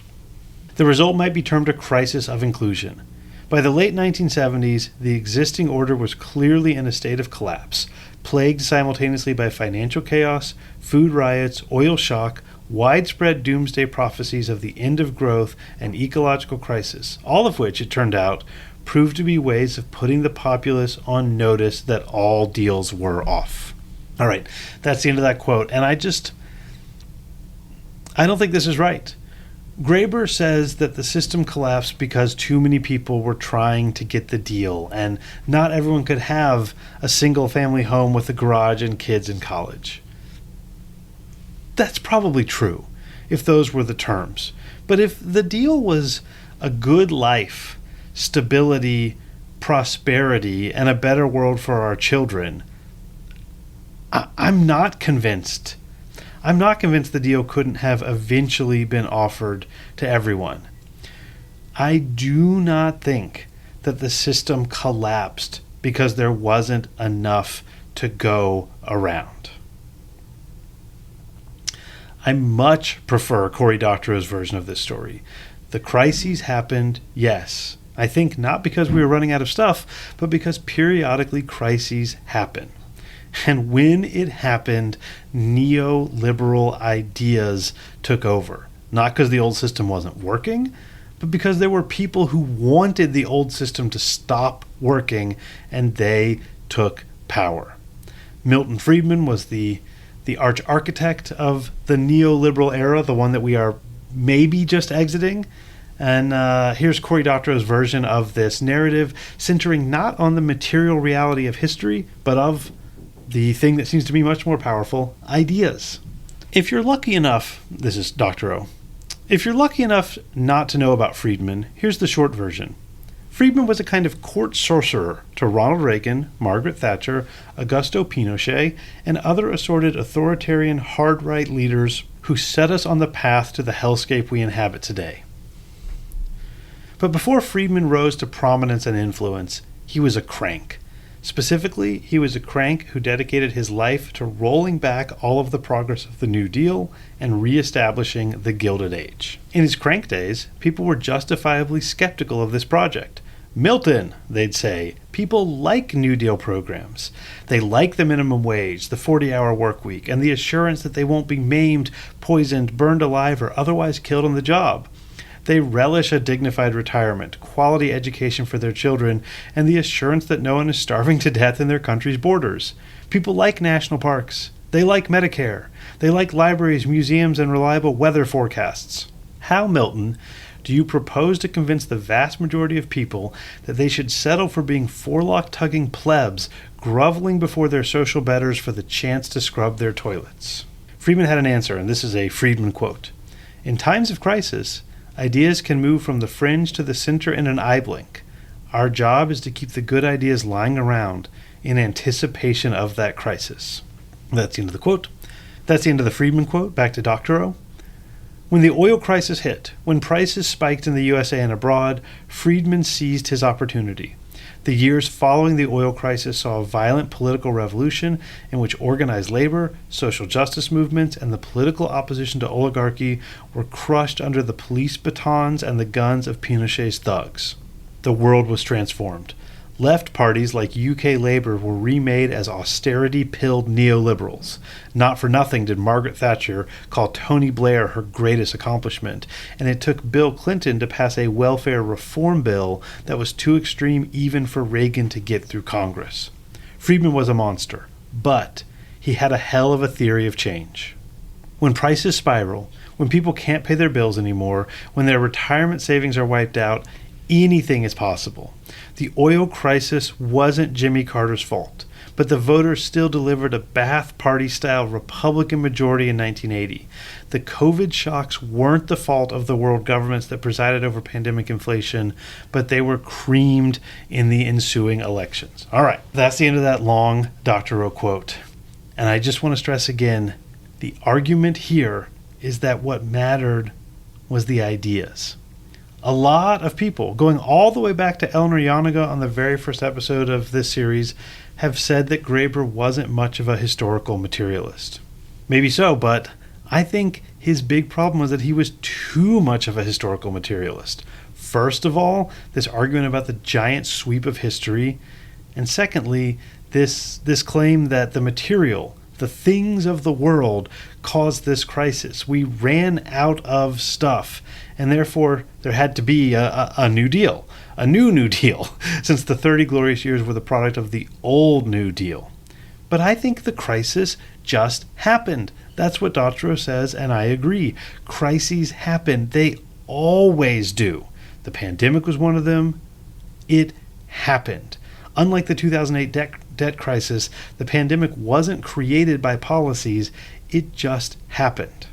The result might be termed a crisis of inclusion. By the late 1970s, the existing order was clearly in a state of collapse, plagued simultaneously by financial chaos, food riots, oil shock, widespread doomsday prophecies of the end of growth, and ecological crisis, all of which, it turned out, proved to be ways of putting the populace on notice that all deals were off. All right, that's the end of that quote, and I don't think this is right. Graeber says that the system collapsed because too many people were trying to get the deal, and not everyone could have a single-family home with a garage and kids in college. That's probably true, if those were the terms. But if the deal was a good life, stability, prosperity, and a better world for our children, I'm not convinced. I'm not convinced the deal couldn't have eventually been offered to everyone. I do not think that the system collapsed because there wasn't enough to go around. I much prefer Cory Doctorow's version of this story. The crises happened, yes. I think not because we were running out of stuff, but because periodically crises happen. And when it happened, neoliberal ideas took over. Not because the old system wasn't working, but because there were people who wanted the old system to stop working, and they took power. Milton Friedman was the arch-architect of the neoliberal era, the one that we are maybe just exiting. And here's Cory Doctorow's version of this narrative, centering not on the material reality of history, but of the thing that seems to be much more powerful, ideas. If you're lucky enough, this is Doctorow, if you're lucky enough not to know about Friedman, here's the short version. Friedman was a kind of court sorcerer to Ronald Reagan, Margaret Thatcher, Augusto Pinochet, and other assorted authoritarian hard-right leaders who set us on the path to the hellscape we inhabit today. But before Friedman rose to prominence and influence, he was a crank. Specifically, he was a crank who dedicated his life to rolling back all of the progress of the New Deal and reestablishing the Gilded Age. In his crank days, people were justifiably skeptical of this project. Milton, they'd say, people like New Deal programs. They like the minimum wage, the 40-hour work week, and the assurance that they won't be maimed, poisoned, burned alive, or otherwise killed on the job. They relish a dignified retirement, quality education for their children, and the assurance that no one is starving to death in their country's borders. People like national parks. They like Medicare. They like libraries, museums, and reliable weather forecasts. How, Milton, do you propose to convince the vast majority of people that they should settle for being forelock-tugging plebs, groveling before their social betters for the chance to scrub their toilets? Friedman had an answer, and this is a Friedman quote. In times of crisis, ideas can move from the fringe to the center in an eye blink. Our job is to keep the good ideas lying around in anticipation of that crisis. That's the end of the quote. That's the end of the Friedman quote. Back to Doctorow. When the oil crisis hit, when prices spiked in the USA and abroad, Friedman seized his opportunity. The years following the oil crisis saw a violent political revolution in which organized labor, social justice movements, and the political opposition to oligarchy were crushed under the police batons and the guns of Pinochet's thugs. The world was transformed. Left parties like UK Labour were remade as austerity-pilled neoliberals. Not for nothing did Margaret Thatcher call Tony Blair her greatest accomplishment, and it took Bill Clinton to pass a welfare reform bill that was too extreme even for Reagan to get through Congress. Friedman was a monster, but he had a hell of a theory of change. When prices spiral, when people can't pay their bills anymore, when their retirement savings are wiped out, anything is possible. The oil crisis wasn't Jimmy Carter's fault, but the voters still delivered a Ba'ath Party-style Republican majority in 1980. The COVID shocks weren't the fault of the world governments that presided over pandemic inflation, but they were creamed in the ensuing elections. All right, that's the end of that long Doctorow quote. And I just want to stress again, the argument here is that what mattered was the ideas. A lot of people, going all the way back to Eleanor Janega on the very first episode of this series, have said that Graeber wasn't much of a historical materialist. Maybe so, but I think his big problem was that he was too much of a historical materialist. First of all, this argument about the giant sweep of history, and secondly, this claim that the material, the things of the world, caused this crisis. We ran out of stuff, and therefore there had to be a new deal, a new deal, since the 30 glorious years were the product of the old New Deal. But I think the crisis just happened. That's what Doctorow says, and I agree. Crises happen. They always do. The pandemic was one of them. It happened. Unlike the 2008 debt crisis, the pandemic wasn't created by policies. It just happened.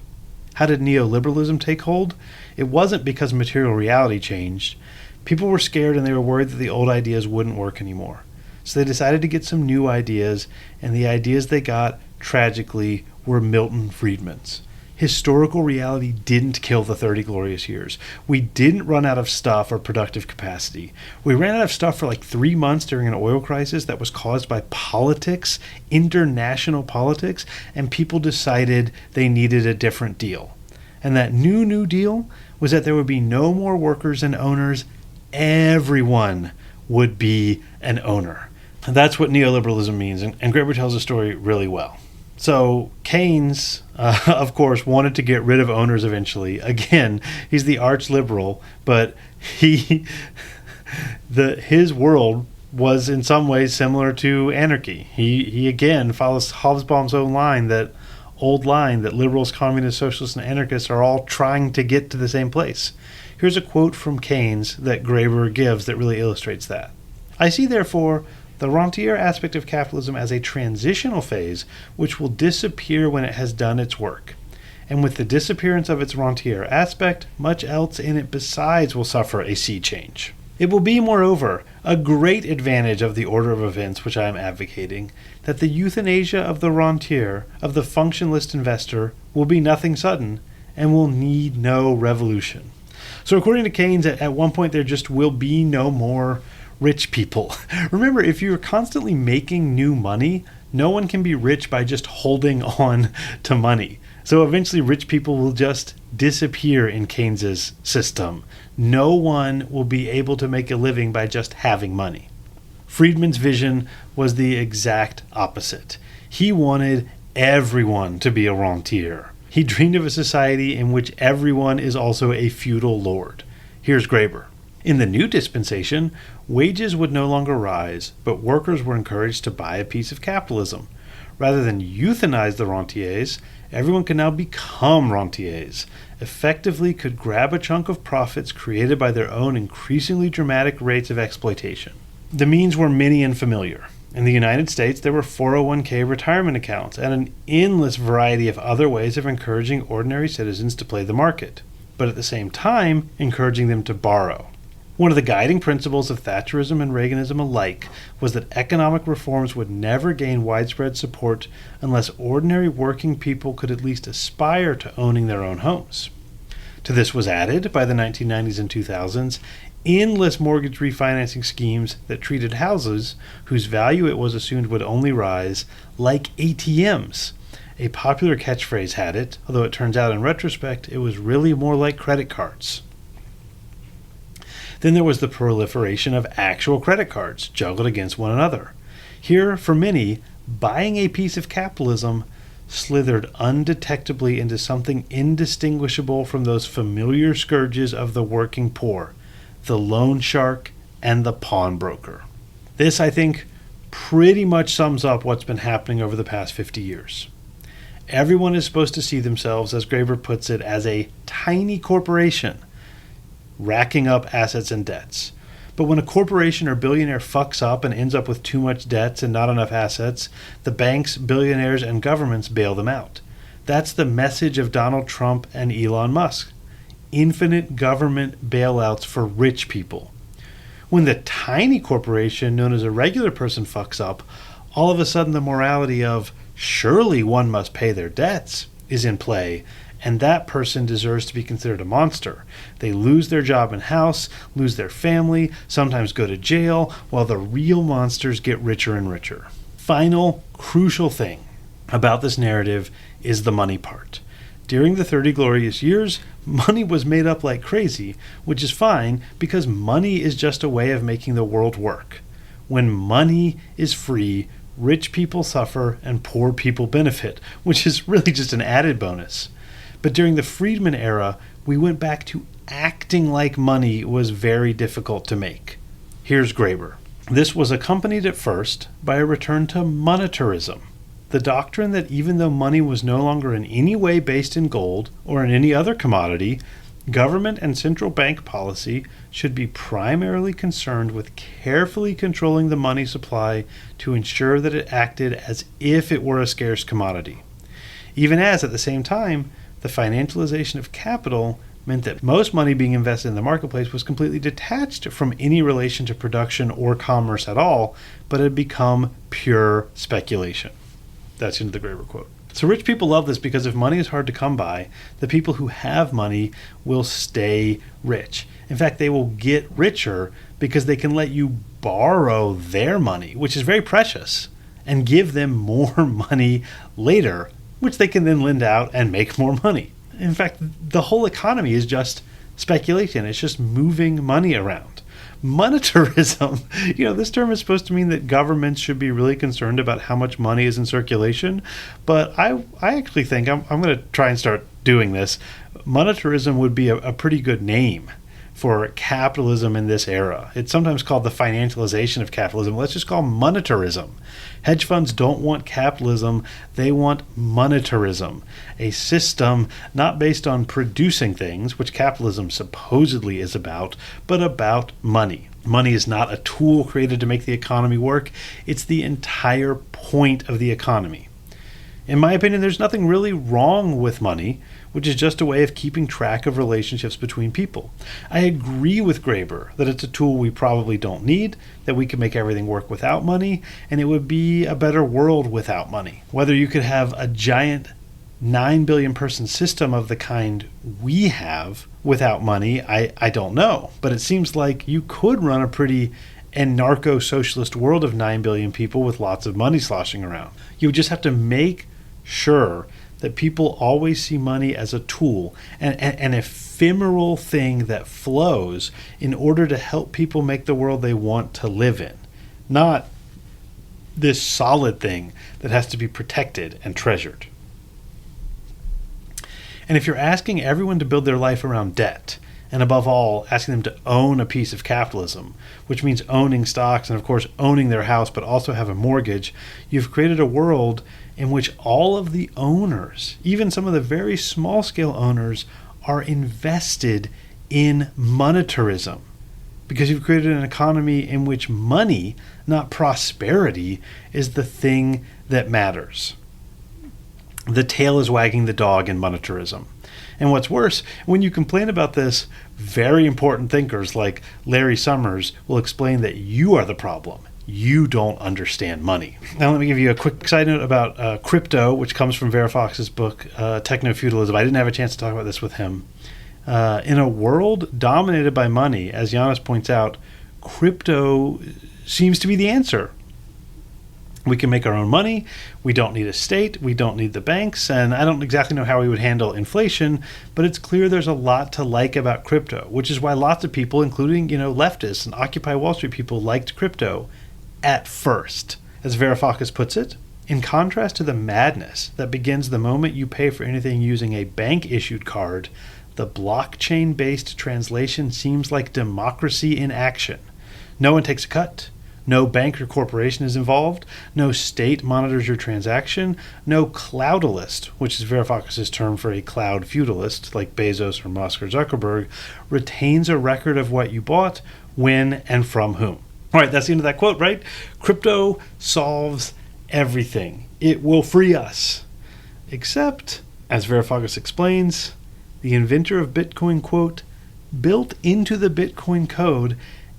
How did neoliberalism take hold? It wasn't because material reality changed. People were scared and they were worried that the old ideas wouldn't work anymore. So they decided to get some new ideas, and the ideas they got, tragically, were Milton Friedman's. Historical reality didn't kill the 30 glorious years. We didn't run out of stuff or productive capacity. We ran out of stuff for like 3 months during an oil crisis that was caused by politics, international politics, and people decided they needed a different deal. And that new deal was that there would be no more workers and owners. Everyone would be an owner. And that's what neoliberalism means, and Graeber tells the story really well. So Keynes, of course, wanted to get rid of owners eventually. Again, he's the arch liberal, but his world was in some ways similar to anarchy. He again follows Hobsbawm's own old line that liberals, communists, socialists, and anarchists are all trying to get to the same place. Here's a quote from Keynes that Graeber gives that really illustrates that. I see, therefore, the rentier aspect of capitalism as a transitional phase which will disappear when it has done its work. And with the disappearance of its rentier aspect, much else in it besides will suffer a sea change. It will be, moreover, a great advantage of the order of events which I am advocating, that the euthanasia of the rentier, of the functionalist investor, will be nothing sudden, and will need no revolution. So according to Keynes, at one point there just will be no more rich people. Remember, if you're constantly making new money, no one can be rich by just holding on to money. So eventually rich people will just disappear in Keynes's system. No one will be able to make a living by just having money. Friedman's vision was the exact opposite. He wanted everyone to be a rentier. He dreamed of a society in which everyone is also a feudal lord. Here's Graeber. In the new dispensation, wages would no longer rise, but workers were encouraged to buy a piece of capitalism. Rather than euthanize the rentiers, everyone could now become rentiers, effectively could grab a chunk of profits created by their own increasingly dramatic rates of exploitation. The means were many and familiar. In the United States, there were 401k retirement accounts and an endless variety of other ways of encouraging ordinary citizens to play the market, but at the same time, encouraging them to borrow. One of the guiding principles of Thatcherism and Reaganism alike was that economic reforms would never gain widespread support unless ordinary working people could at least aspire to owning their own homes. To this was added, by the 1990s and 2000s, endless mortgage refinancing schemes that treated houses, whose value it was assumed would only rise, like ATMs. A popular catchphrase had it, although it turns out in retrospect it was really more like credit cards. Then there was the proliferation of actual credit cards, juggled against one another. Here, for many, buying a piece of capitalism slithered undetectably into something indistinguishable from those familiar scourges of the working poor, the loan shark and the pawnbroker. This, I think, pretty much sums up what's been happening over the past 50 years. Everyone is supposed to see themselves, as Graeber puts it, as a tiny corporation, racking up assets and debts. But when a corporation or billionaire fucks up and ends up with too much debts and not enough assets, the banks, billionaires, and governments bail them out. That's the message of Donald Trump and Elon Musk. Infinite government bailouts for rich people. When the tiny corporation known as a regular person fucks up, all of a sudden the morality of surely one must pay their debts is in play, and that person deserves to be considered a monster. They lose their job and house, lose their family, sometimes go to jail, while the real monsters get richer and richer. Final, crucial thing about this narrative is the money part. During the 30 glorious years, money was made up like crazy, which is fine because money is just a way of making the world work. When money is free, rich people suffer and poor people benefit, which is really just an added bonus. But during the Friedman era, we went back to acting like money was very difficult to make. Here's Graeber. This was accompanied at first by a return to monetarism, the doctrine that even though money was no longer in any way based in gold or in any other commodity, government and central bank policy should be primarily concerned with carefully controlling the money supply to ensure that it acted as if it were a scarce commodity. Even as, at the same time, the financialization of capital meant that most money being invested in the marketplace was completely detached from any relation to production or commerce at all, but had become pure speculation. That's into the Graeber quote. So rich people love this because if money is hard to come by, the people who have money will stay rich. In fact, they will get richer because they can let you borrow their money, which is very precious, and give them more money later, which they can then lend out and make more money. In fact, the whole economy is just speculation. It's just moving money around. Monetarism, this term is supposed to mean that governments should be really concerned about how much money is in circulation, but I actually think I'm going to try and start doing this. Monetarism would be a pretty good name for capitalism in this era. It's sometimes called the financialization of capitalism. Let's just call monetarism. Hedge funds don't want capitalism, they want monetarism, a system not based on producing things, which capitalism supposedly is about, but about money. Money is not a tool created to make the economy work, it's the entire point of the economy. In my opinion, there's nothing really wrong with money, which is just a way of keeping track of relationships between people. I agree with Graeber that it's a tool we probably don't need, that we can make everything work without money, and it would be a better world without money. Whether you could have a giant 9 billion person system of the kind we have without money, I don't know. But it seems like you could run a pretty anarcho-socialist world of 9 billion people with lots of money sloshing around. You would just have to make sure that people always see money as a tool, an ephemeral thing that flows in order to help people make the world they want to live in, not this solid thing that has to be protected and treasured. And if you're asking everyone to build their life around debt, and above all, asking them to own a piece of capitalism, which means owning stocks and, of course, owning their house, but also have a mortgage, you've created a world in which all of the owners, even some of the very small-scale owners, are invested in monetarism. Because you've created an economy in which money, not prosperity, is the thing that matters. The tail is wagging the dog in monetarism. And what's worse, when you complain about this, very important thinkers like Larry Summers will explain that you are the problem. You don't understand money. Now let me give you a quick side note about crypto, which comes from Varoufakis' book, Techno-Feudalism. I didn't have a chance to talk about this with him. In a world dominated by money, as Yanis points out, crypto seems to be the answer. We can make our own money. We don't need a state. We don't need the banks. And I don't exactly know how we would handle inflation, but it's clear there's a lot to like about crypto, which is why lots of people, including, leftists and Occupy Wall Street people, liked crypto at first. As Varoufakis puts it, in contrast to the madness that begins the moment you pay for anything using a bank-issued card, the blockchain-based translation seems like democracy in action. No one takes a cut. No bank or corporation is involved. No state monitors your transaction. No cloudalist, which is Varoufakis' term for a cloud feudalist, like Bezos or Musk or Zuckerberg, retains a record of what you bought, when, and from whom. All right, that's the end of that quote, right? Crypto solves everything. It will free us. Except, as Varoufakis explains, the inventor of Bitcoin, quote, built into the Bitcoin code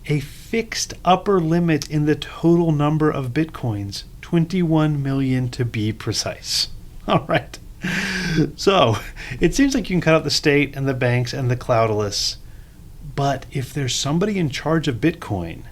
a fixed upper limit in the total number of Bitcoins, 21 million to be precise. All right. So it seems like you can cut out the state and the banks and the cloudalists, but if there's somebody in charge of Bitcoin,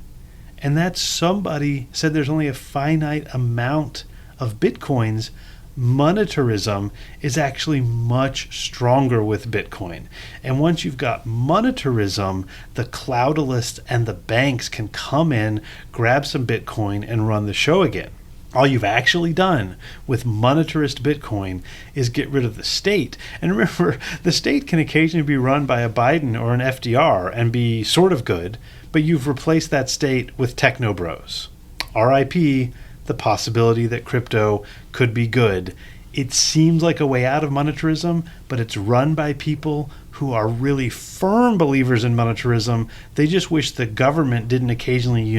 and that somebody said there's only a finite amount of Bitcoins, monetarism is actually much stronger with Bitcoin. And once you've got monetarism, the cloudalists and the banks can come in, grab some Bitcoin, and run the show again. All you've actually done with monetarist Bitcoin is get rid of the state. And remember, the state can occasionally be run by a Biden or an FDR and be sort of good, but you've replaced that state with techno bros. RIP, the possibility that crypto could be good. It seems like a way out of monetarism, but it's run by people who are really firm believers in monetarism. They just wish the government didn't occasionally,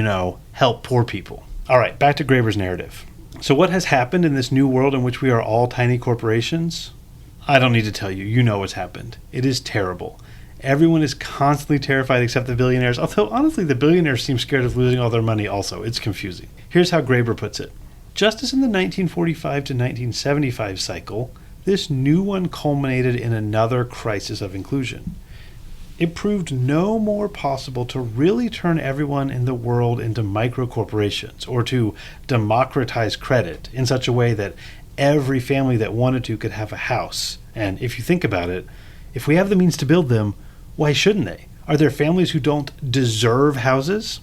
help poor people. All right, back to Graeber's narrative. So what has happened in this new world in which we are all tiny corporations? I don't need to tell you. You know what's happened. It is terrible. Everyone is constantly terrified except the billionaires, although honestly the billionaires seem scared of losing all their money also. It's confusing. Here's how Graeber puts it. Just as in the 1945 to 1975 cycle, this new one culminated in another crisis of inclusion. It proved no more possible to really turn everyone in the world into micro-corporations or to democratize credit in such a way that every family that wanted to could have a house. And if you think about it, if we have the means to build them, why shouldn't they? Are there families who don't deserve houses?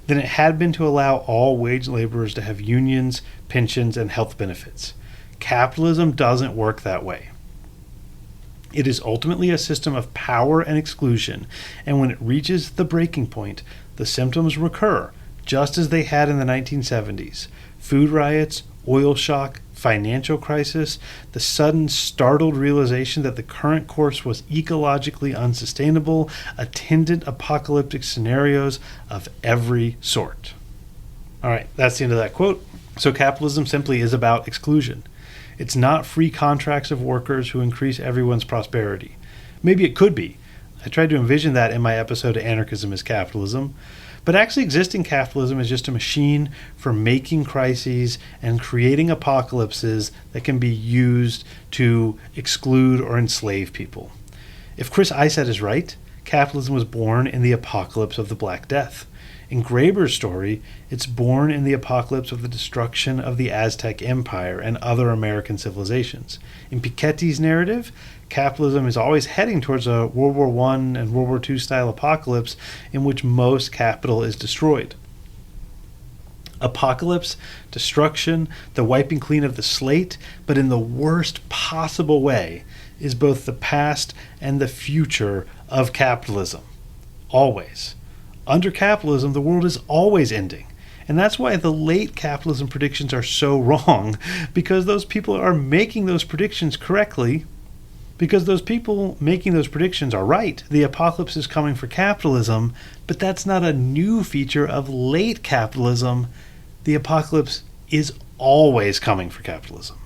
Than it had been to allow all wage laborers to have unions, pensions, and health benefits. Capitalism doesn't work that way. It is ultimately a system of power and exclusion, and when it reaches the breaking point, the symptoms recur, just as they had in the 1970s. Food riots, oil shock, financial crisis, the sudden startled realization that the current course was ecologically unsustainable, attendant apocalyptic scenarios of every sort. All right, that's the end of that quote. So capitalism simply is about exclusion. It's not free contracts of workers who increase everyone's prosperity. Maybe it could be. I tried to envision that in my episode of Anarchism is Capitalism. But actually existing capitalism is just a machine for making crises and creating apocalypses that can be used to exclude or enslave people. If Chris Isett is right, capitalism was born in the apocalypse of the Black Death. In Graeber's story, it's born in the apocalypse of the destruction of the Aztec Empire and other American civilizations. In Piketty's narrative, capitalism is always heading towards a World War I and World War II style apocalypse in which most capital is destroyed. Apocalypse, destruction, the wiping clean of the slate, but in the worst possible way, is both the past and the future of capitalism. Always. Under capitalism, the world is always ending. And that's why the late capitalism predictions are so wrong, because those people are making those predictions correctly, because those people making those predictions are right. The apocalypse is coming for capitalism, but that's not a new feature of late capitalism. The apocalypse is always coming for capitalism.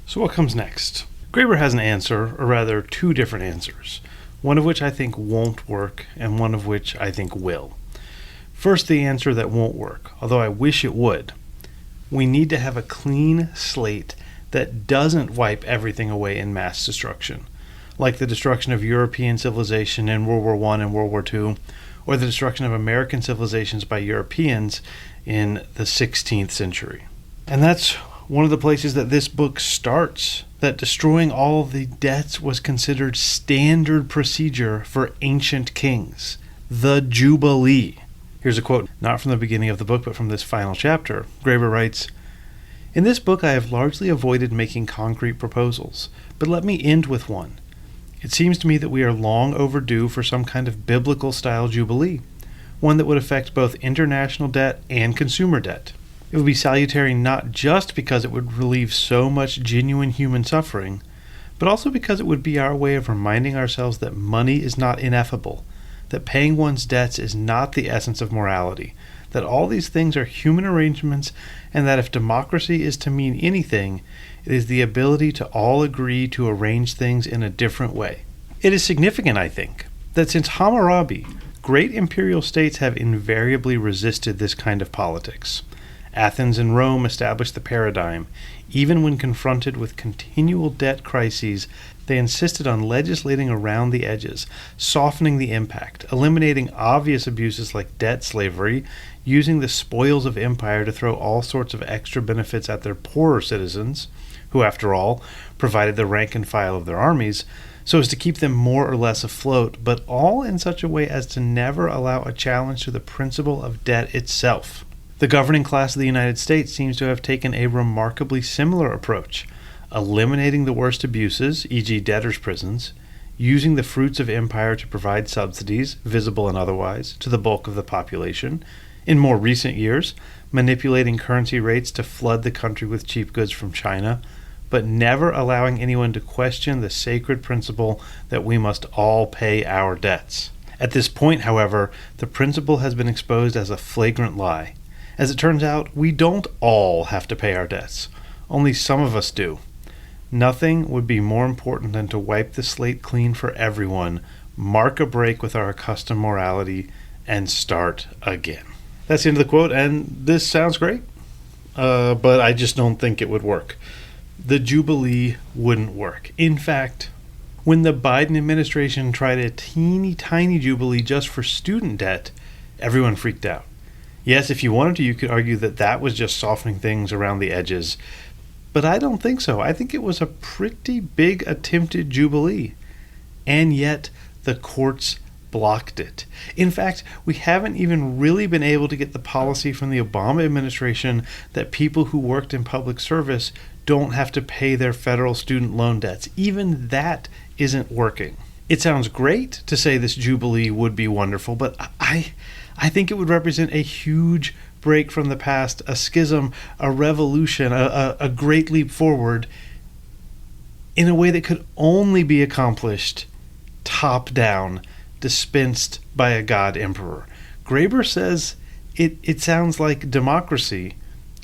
So what comes next? Graeber has an answer, or rather two different answers, one of which I think won't work and one of which I think will. First, the answer that won't work, although I wish it would. We need to have a clean slate that doesn't wipe everything away in mass destruction, like the destruction of European civilization in World War I and World War II, or the destruction of American civilizations by Europeans in the 16th century. And that's one of the places that this book starts, that destroying all of the debts was considered standard procedure for ancient kings. The Jubilee. Here's a quote, not from the beginning of the book, but from this final chapter. Graeber writes, "In this book I have largely avoided making concrete proposals, but let me end with one. It seems to me that we are long overdue for some kind of biblical-style jubilee, one that would affect both international debt and consumer debt. It would be salutary not just because it would relieve so much genuine human suffering, but also because it would be our way of reminding ourselves that money is not ineffable, that paying one's debts is not the essence of morality, that all these things are human arrangements, and that if democracy is to mean anything, it is the ability to all agree to arrange things in a different way. It is significant, I think, that since Hammurabi, great imperial states have invariably resisted this kind of politics. Athens and Rome established the paradigm. Even when confronted with continual debt crises, they insisted on legislating around the edges, softening the impact, eliminating obvious abuses like debt slavery, using the spoils of empire to throw all sorts of extra benefits at their poorer citizens, who, after all, provided the rank and file of their armies, so as to keep them more or less afloat, but all in such a way as to never allow a challenge to the principle of debt itself. The governing class of the United States seems to have taken a remarkably similar approach, eliminating the worst abuses, e.g. debtors' prisons, using the fruits of empire to provide subsidies, visible and otherwise, to the bulk of the population, in more recent years, manipulating currency rates to flood the country with cheap goods from China, but never allowing anyone to question the sacred principle that we must all pay our debts. At this point, however, the principle has been exposed as a flagrant lie. As it turns out, we don't all have to pay our debts. Only some of us do. Nothing would be more important than to wipe the slate clean for everyone, mark a break with our accustomed morality, and start again." That's the end of the quote, and this sounds great, but I just don't think it would work. The Jubilee wouldn't work. In fact, when the Biden administration tried a teeny tiny Jubilee just for student debt, everyone freaked out. Yes, if you wanted to, you could argue that that was just softening things around the edges, but I don't think so. I think it was a pretty big attempted Jubilee, and yet the courts blocked it. In fact, we haven't even really been able to get the policy from the Obama administration that people who worked in public service don't have to pay their federal student loan debts. Even that isn't working. It sounds great to say this Jubilee would be wonderful, but I think it would represent a huge break from the past, a schism, a revolution, a great leap forward in a way that could only be accomplished top down, dispensed by a god emperor. Graeber says it sounds like democracy,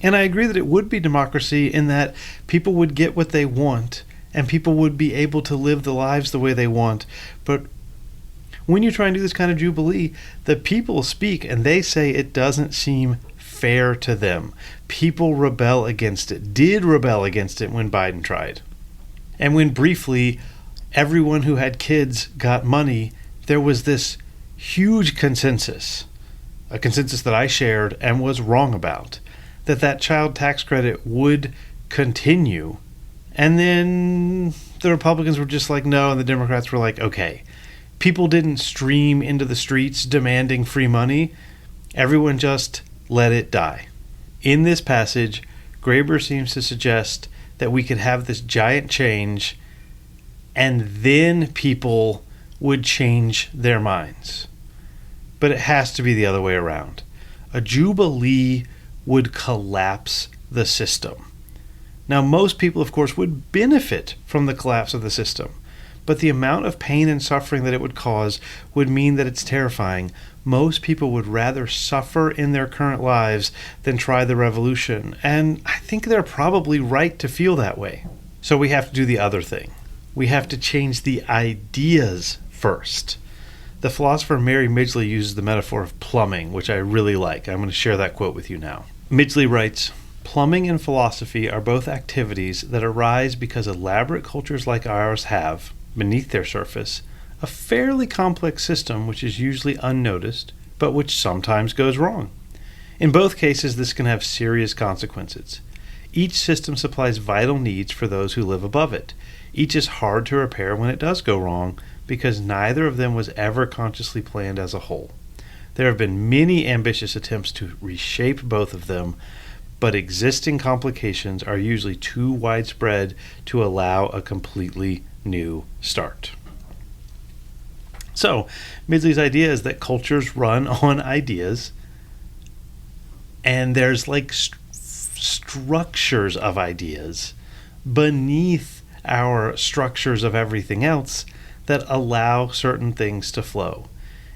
and I agree that it would be democracy in that people would get what they want and people would be able to live the lives the way they want. But when you try and do this kind of Jubilee, the people speak and they say it doesn't seem fair to them. People rebel against it, did rebel against it when Biden tried. And when briefly everyone who had kids got money, there was this huge consensus a consensus that I shared and was wrong about, that child tax credit would continue. And then the Republicans were just like, no, and the Democrats were like, okay. People didn't stream into the streets demanding free money. Everyone just let it die. In this passage, Graeber seems to suggest that we could have this giant change and then people would change their minds. But it has to be the other way around. A jubilee would collapse the system. Now, most people, of course, would benefit from the collapse of the system, but the amount of pain and suffering that it would cause would mean that it's terrifying. Most people would rather suffer in their current lives than try the revolution, and I think they're probably right to feel that way. So we have to do the other thing. We have to change the ideas first. The philosopher Mary Midgley uses the metaphor of plumbing, which I really like. I'm going to share that quote with you now. Midgley writes, "Plumbing and philosophy are both activities that arise because elaborate cultures like ours have, beneath their surface, a fairly complex system which is usually unnoticed, but which sometimes goes wrong. In both cases, this can have serious consequences. Each system supplies vital needs for those who live above it. Each is hard to repair when it does go wrong, because neither of them was ever consciously planned as a whole. There have been many ambitious attempts to reshape both of them, but existing complications are usually too widespread to allow a completely new start." So, Midgley's idea is that cultures run on ideas, and there's like structures of ideas beneath our structures of everything else that allow certain things to flow.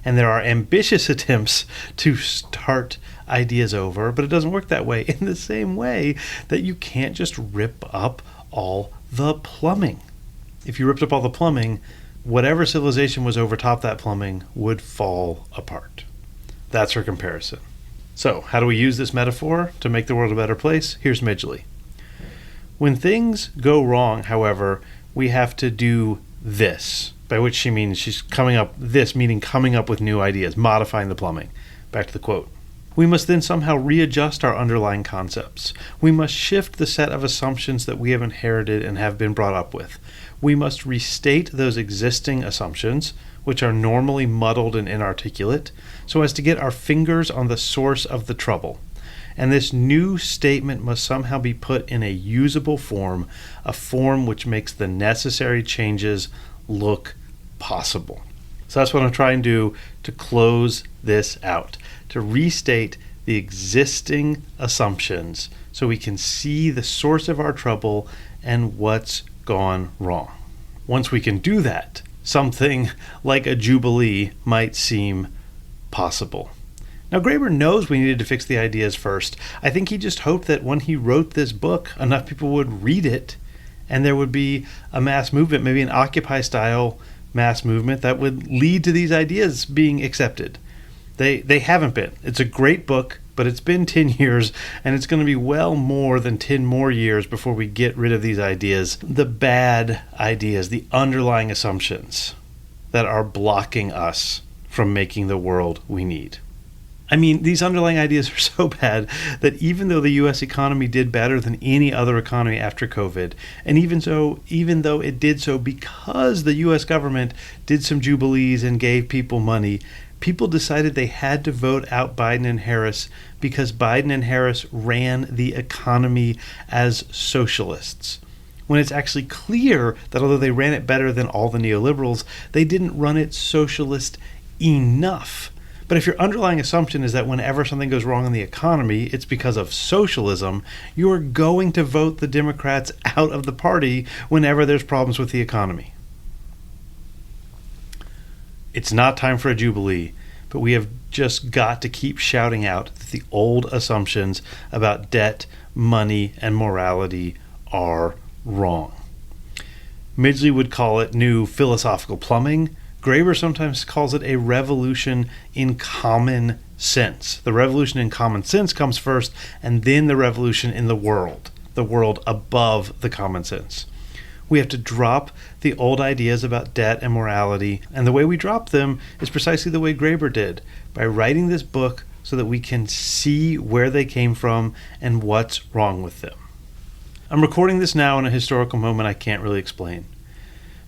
And there are ambitious attempts to start ideas over, but it doesn't work that way, in the same way that you can't just rip up all the plumbing. If you ripped up all the plumbing, whatever civilization was over top that plumbing would fall apart. That's her comparison. So, how do we use this metaphor to make the world a better place? Here's Midgley. When things go wrong, however, we have to do this, by which she means she's coming up with new ideas, modifying the plumbing. Back to the quote. "We must then somehow readjust our underlying concepts. We must shift the set of assumptions that we have inherited and have been brought up with. We must restate those existing assumptions, which are normally muddled and inarticulate, so as to get our fingers on the source of the trouble. And this new statement must somehow be put in a usable form, a form which makes the necessary changes look possible." So that's what I'm trying to do to close this out, to restate the existing assumptions so we can see the source of our trouble and what's gone wrong. Once we can do that, something like a jubilee might seem possible. Now, Graeber knows we needed to fix the ideas first. I think he just hoped that when he wrote this book, enough people would read it and there would be a mass movement, maybe an Occupy-style mass movement that would lead to these ideas being accepted. They haven't been. It's a great book, but it's been 10 years, and it's going to be well more than 10 more years before we get rid of these ideas, the bad ideas, the underlying assumptions that are blocking us from making the world we need. I mean, these underlying ideas are so bad that even though the U.S. economy did better than any other economy after COVID, and even though it did so because the U.S. government did some jubilees and gave people money, people decided they had to vote out Biden and Harris because Biden and Harris ran the economy as socialists. When it's actually clear that although they ran it better than all the neoliberals, they didn't run it socialist enough. But if your underlying assumption is that whenever something goes wrong in the economy, it's because of socialism, you're going to vote the Democrats out of the party whenever there's problems with the economy. It's not time for a jubilee, but we have just got to keep shouting out that the old assumptions about debt, money, and morality are wrong. Midgley would call it new philosophical plumbing. Graeber sometimes calls it a revolution in common sense. The revolution in common sense comes first, and then the revolution in the world above the common sense. We have to drop the old ideas about debt and morality, and the way we drop them is precisely the way Graeber did, by writing this book so that we can see where they came from and what's wrong with them. I'm recording this now in a historical moment I can't really explain.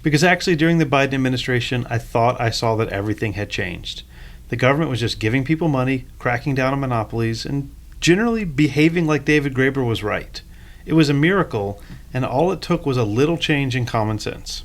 Because actually during the Biden administration, I thought I saw that everything had changed. The government was just giving people money, cracking down on monopolies, and generally behaving like David Graeber was right. It was a miracle, and all it took was a little change in common sense.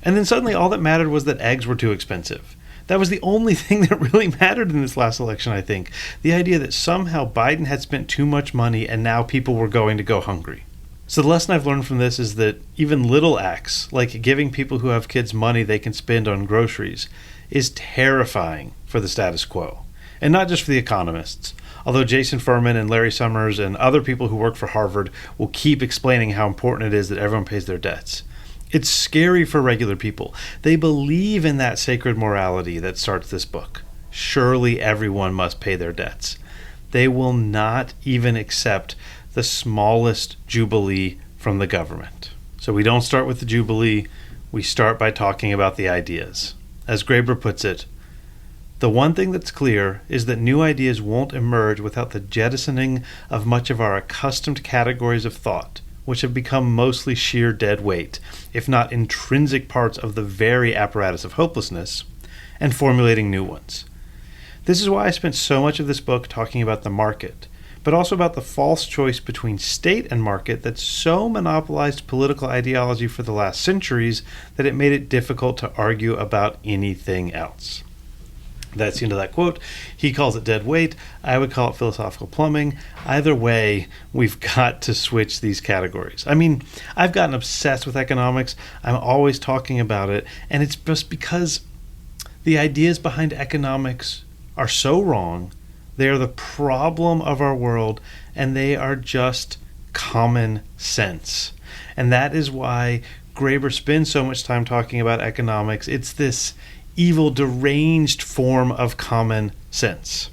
And then suddenly all that mattered was that eggs were too expensive. That was the only thing that really mattered in this last election, I think. The idea that somehow Biden had spent too much money and now people were going to go hungry. So the lesson I've learned from this is that even little acts, like giving people who have kids money they can spend on groceries, is terrifying for the status quo. And not just for the economists. Although Jason Furman and Larry Summers and other people who work for Harvard will keep explaining how important it is that everyone pays their debts. It's scary for regular people. They believe in that sacred morality that starts this book. Surely everyone must pay their debts. They will not even accept the smallest jubilee from the government. So we don't start with the jubilee, we start by talking about the ideas. As Graeber puts it, the one thing that's clear is that new ideas won't emerge without the jettisoning of much of our accustomed categories of thought, which have become mostly sheer dead weight, if not intrinsic parts of the very apparatus of hopelessness, and formulating new ones. This is why I spent so much of this book talking about the market, but also about the false choice between state and market that so monopolized political ideology for the last centuries that it made it difficult to argue about anything else. That's the end of that quote. He calls it dead weight. I would call it philosophical plumbing. Either way, we've got to switch these categories. I mean, I've gotten obsessed with economics. I'm always talking about it. And it's just because the ideas behind economics are so wrong. They are the problem of our world, and they are just common sense. And that is why Graeber spends so much time talking about economics. It's this evil, deranged form of common sense.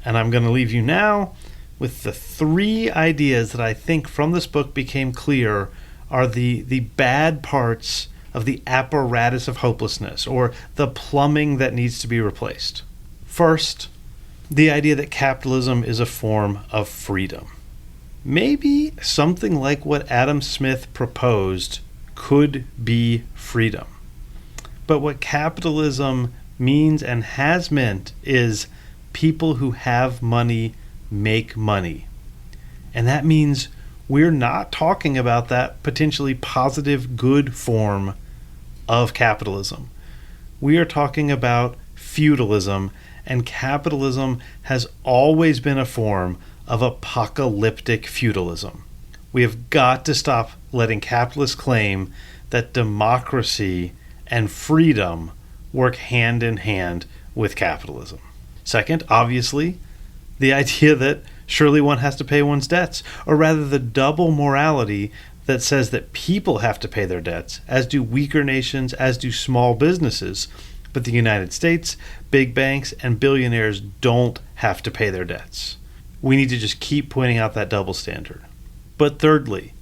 And I'm going to leave you now with the three ideas that I think from this book became clear are the bad parts of the apparatus of hopelessness, or the plumbing that needs to be replaced. First, the idea that capitalism is a form of freedom. Maybe something like what Adam Smith proposed could be freedom. But what capitalism means and has meant is people who have money make money. And that means we're not talking about that potentially positive, good form of capitalism. We are talking about feudalism, and capitalism has always been a form of apocalyptic feudalism. We have got to stop letting capitalists claim that democracy and freedom work hand in hand with capitalism. Second, obviously, the idea that surely one has to pay one's debts, or rather the double morality that says that people have to pay their debts, as do weaker nations, as do small businesses, but the United States, big banks, and billionaires don't have to pay their debts. We need to just keep pointing out that double standard. But thirdly,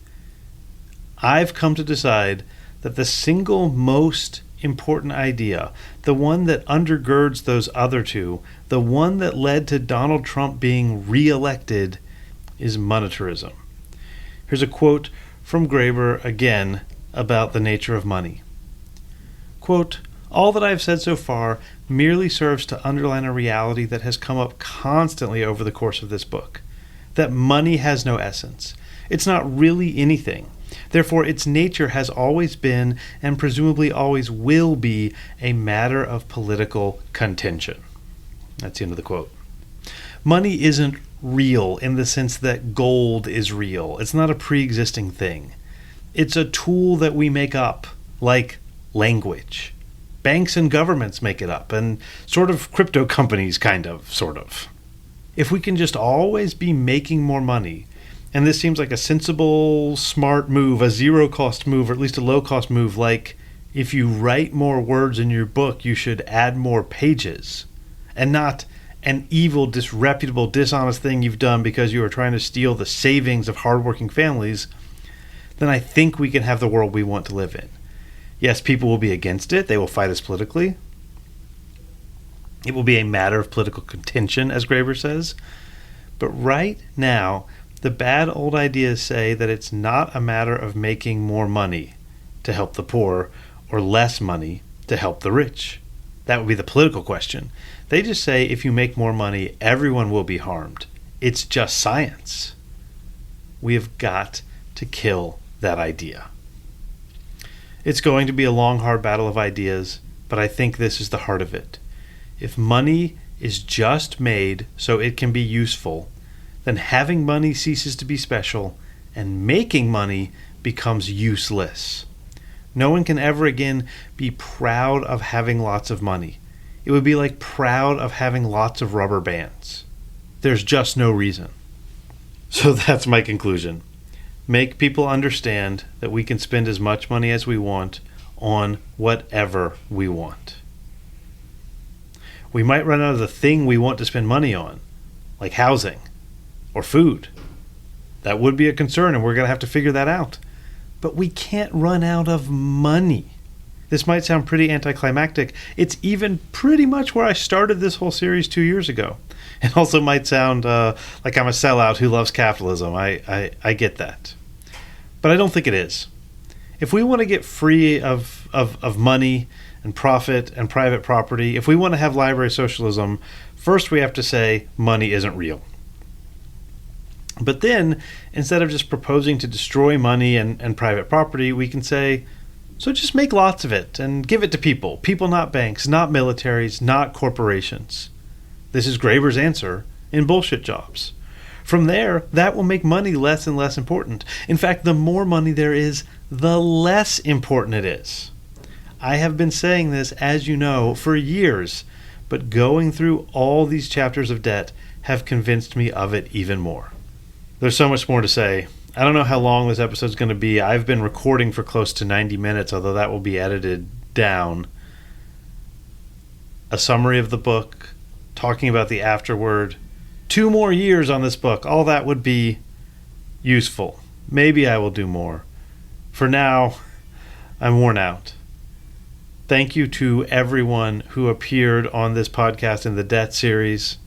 I've come to decide that the single most important idea, the one that undergirds those other two, the one that led to Donald Trump being reelected, is monetarism. Here's a quote from Graeber again about the nature of money. Quote, "All that I have said so far merely serves to underline a reality that has come up constantly over the course of this book, that money has no essence. It's not really anything. Therefore, its nature has always been, and presumably always will be, a matter of political contention." That's the end of the quote. Money isn't real in the sense that gold is real. It's not a pre-existing thing. It's a tool that we make up, like language. Banks and governments make it up, and sort of crypto companies, sort of. If we can just always be making more money, and this seems like a sensible, smart move, a zero-cost move, or at least a low-cost move, like if you write more words in your book, you should add more pages, and not an evil, disreputable, dishonest thing you've done because you are trying to steal the savings of hardworking families, then I think we can have the world we want to live in. Yes, people will be against it. They will fight us politically. It will be a matter of political contention, as Graeber says. But right now, the bad old ideas say that it's not a matter of making more money to help the poor or less money to help the rich. That would be the political question. They just say if you make more money, everyone will be harmed. It's just science. We have got to kill that idea. It's going to be a long, hard battle of ideas, but I think this is the heart of it. If money is just made so it can be useful, then having money ceases to be special, and making money becomes useless. No one can ever again be proud of having lots of money. It would be like proud of having lots of rubber bands. There's just no reason. So that's my conclusion. Make people understand that we can spend as much money as we want on whatever we want. We might run out of the thing we want to spend money on, like housing or food. That would be a concern, and we're going to have to figure that out. But we can't run out of money. This might sound pretty anticlimactic. It's even pretty much where I started this whole series 2 years ago. It also might sound like I'm a sellout who loves capitalism. I get that. But I don't think it is. If we want to get free of money and profit and private property, if we want to have library socialism, first we have to say money isn't real. But then, instead of just proposing to destroy money and private property, we can say, so just make lots of it and give it to people. People, not banks, not militaries, not corporations. This is Graeber's answer in Bullshit Jobs. From there, that will make money less and less important. In fact, the more money there is, the less important it is. I have been saying this, as you know, for years, but going through all these chapters of debt have convinced me of it even more. There's so much more to say. I don't know how long this episode's going to be. I've been recording for close to 90 minutes, although that will be edited down. A summary of the book, talking about the afterword, 2 more years on this book. All that would be useful. Maybe I will do more. For now, I'm worn out. Thank you to everyone who appeared on this podcast in the Debt series.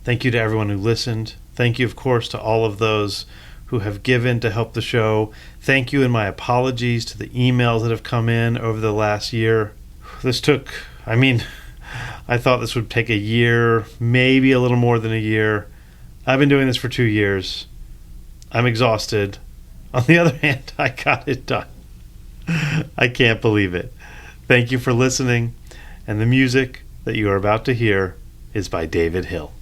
Thank you to everyone who listened. Thank you, of course, to all of those who have given to help the show. Thank you, and my apologies to the emails that have come in over the last year. I thought this would take a year, maybe a little more than a year. I've been doing this for 2 years. I'm exhausted. On the other hand, I got it done. I can't believe it. Thank you for listening, and the music that you are about to hear is by David Hill.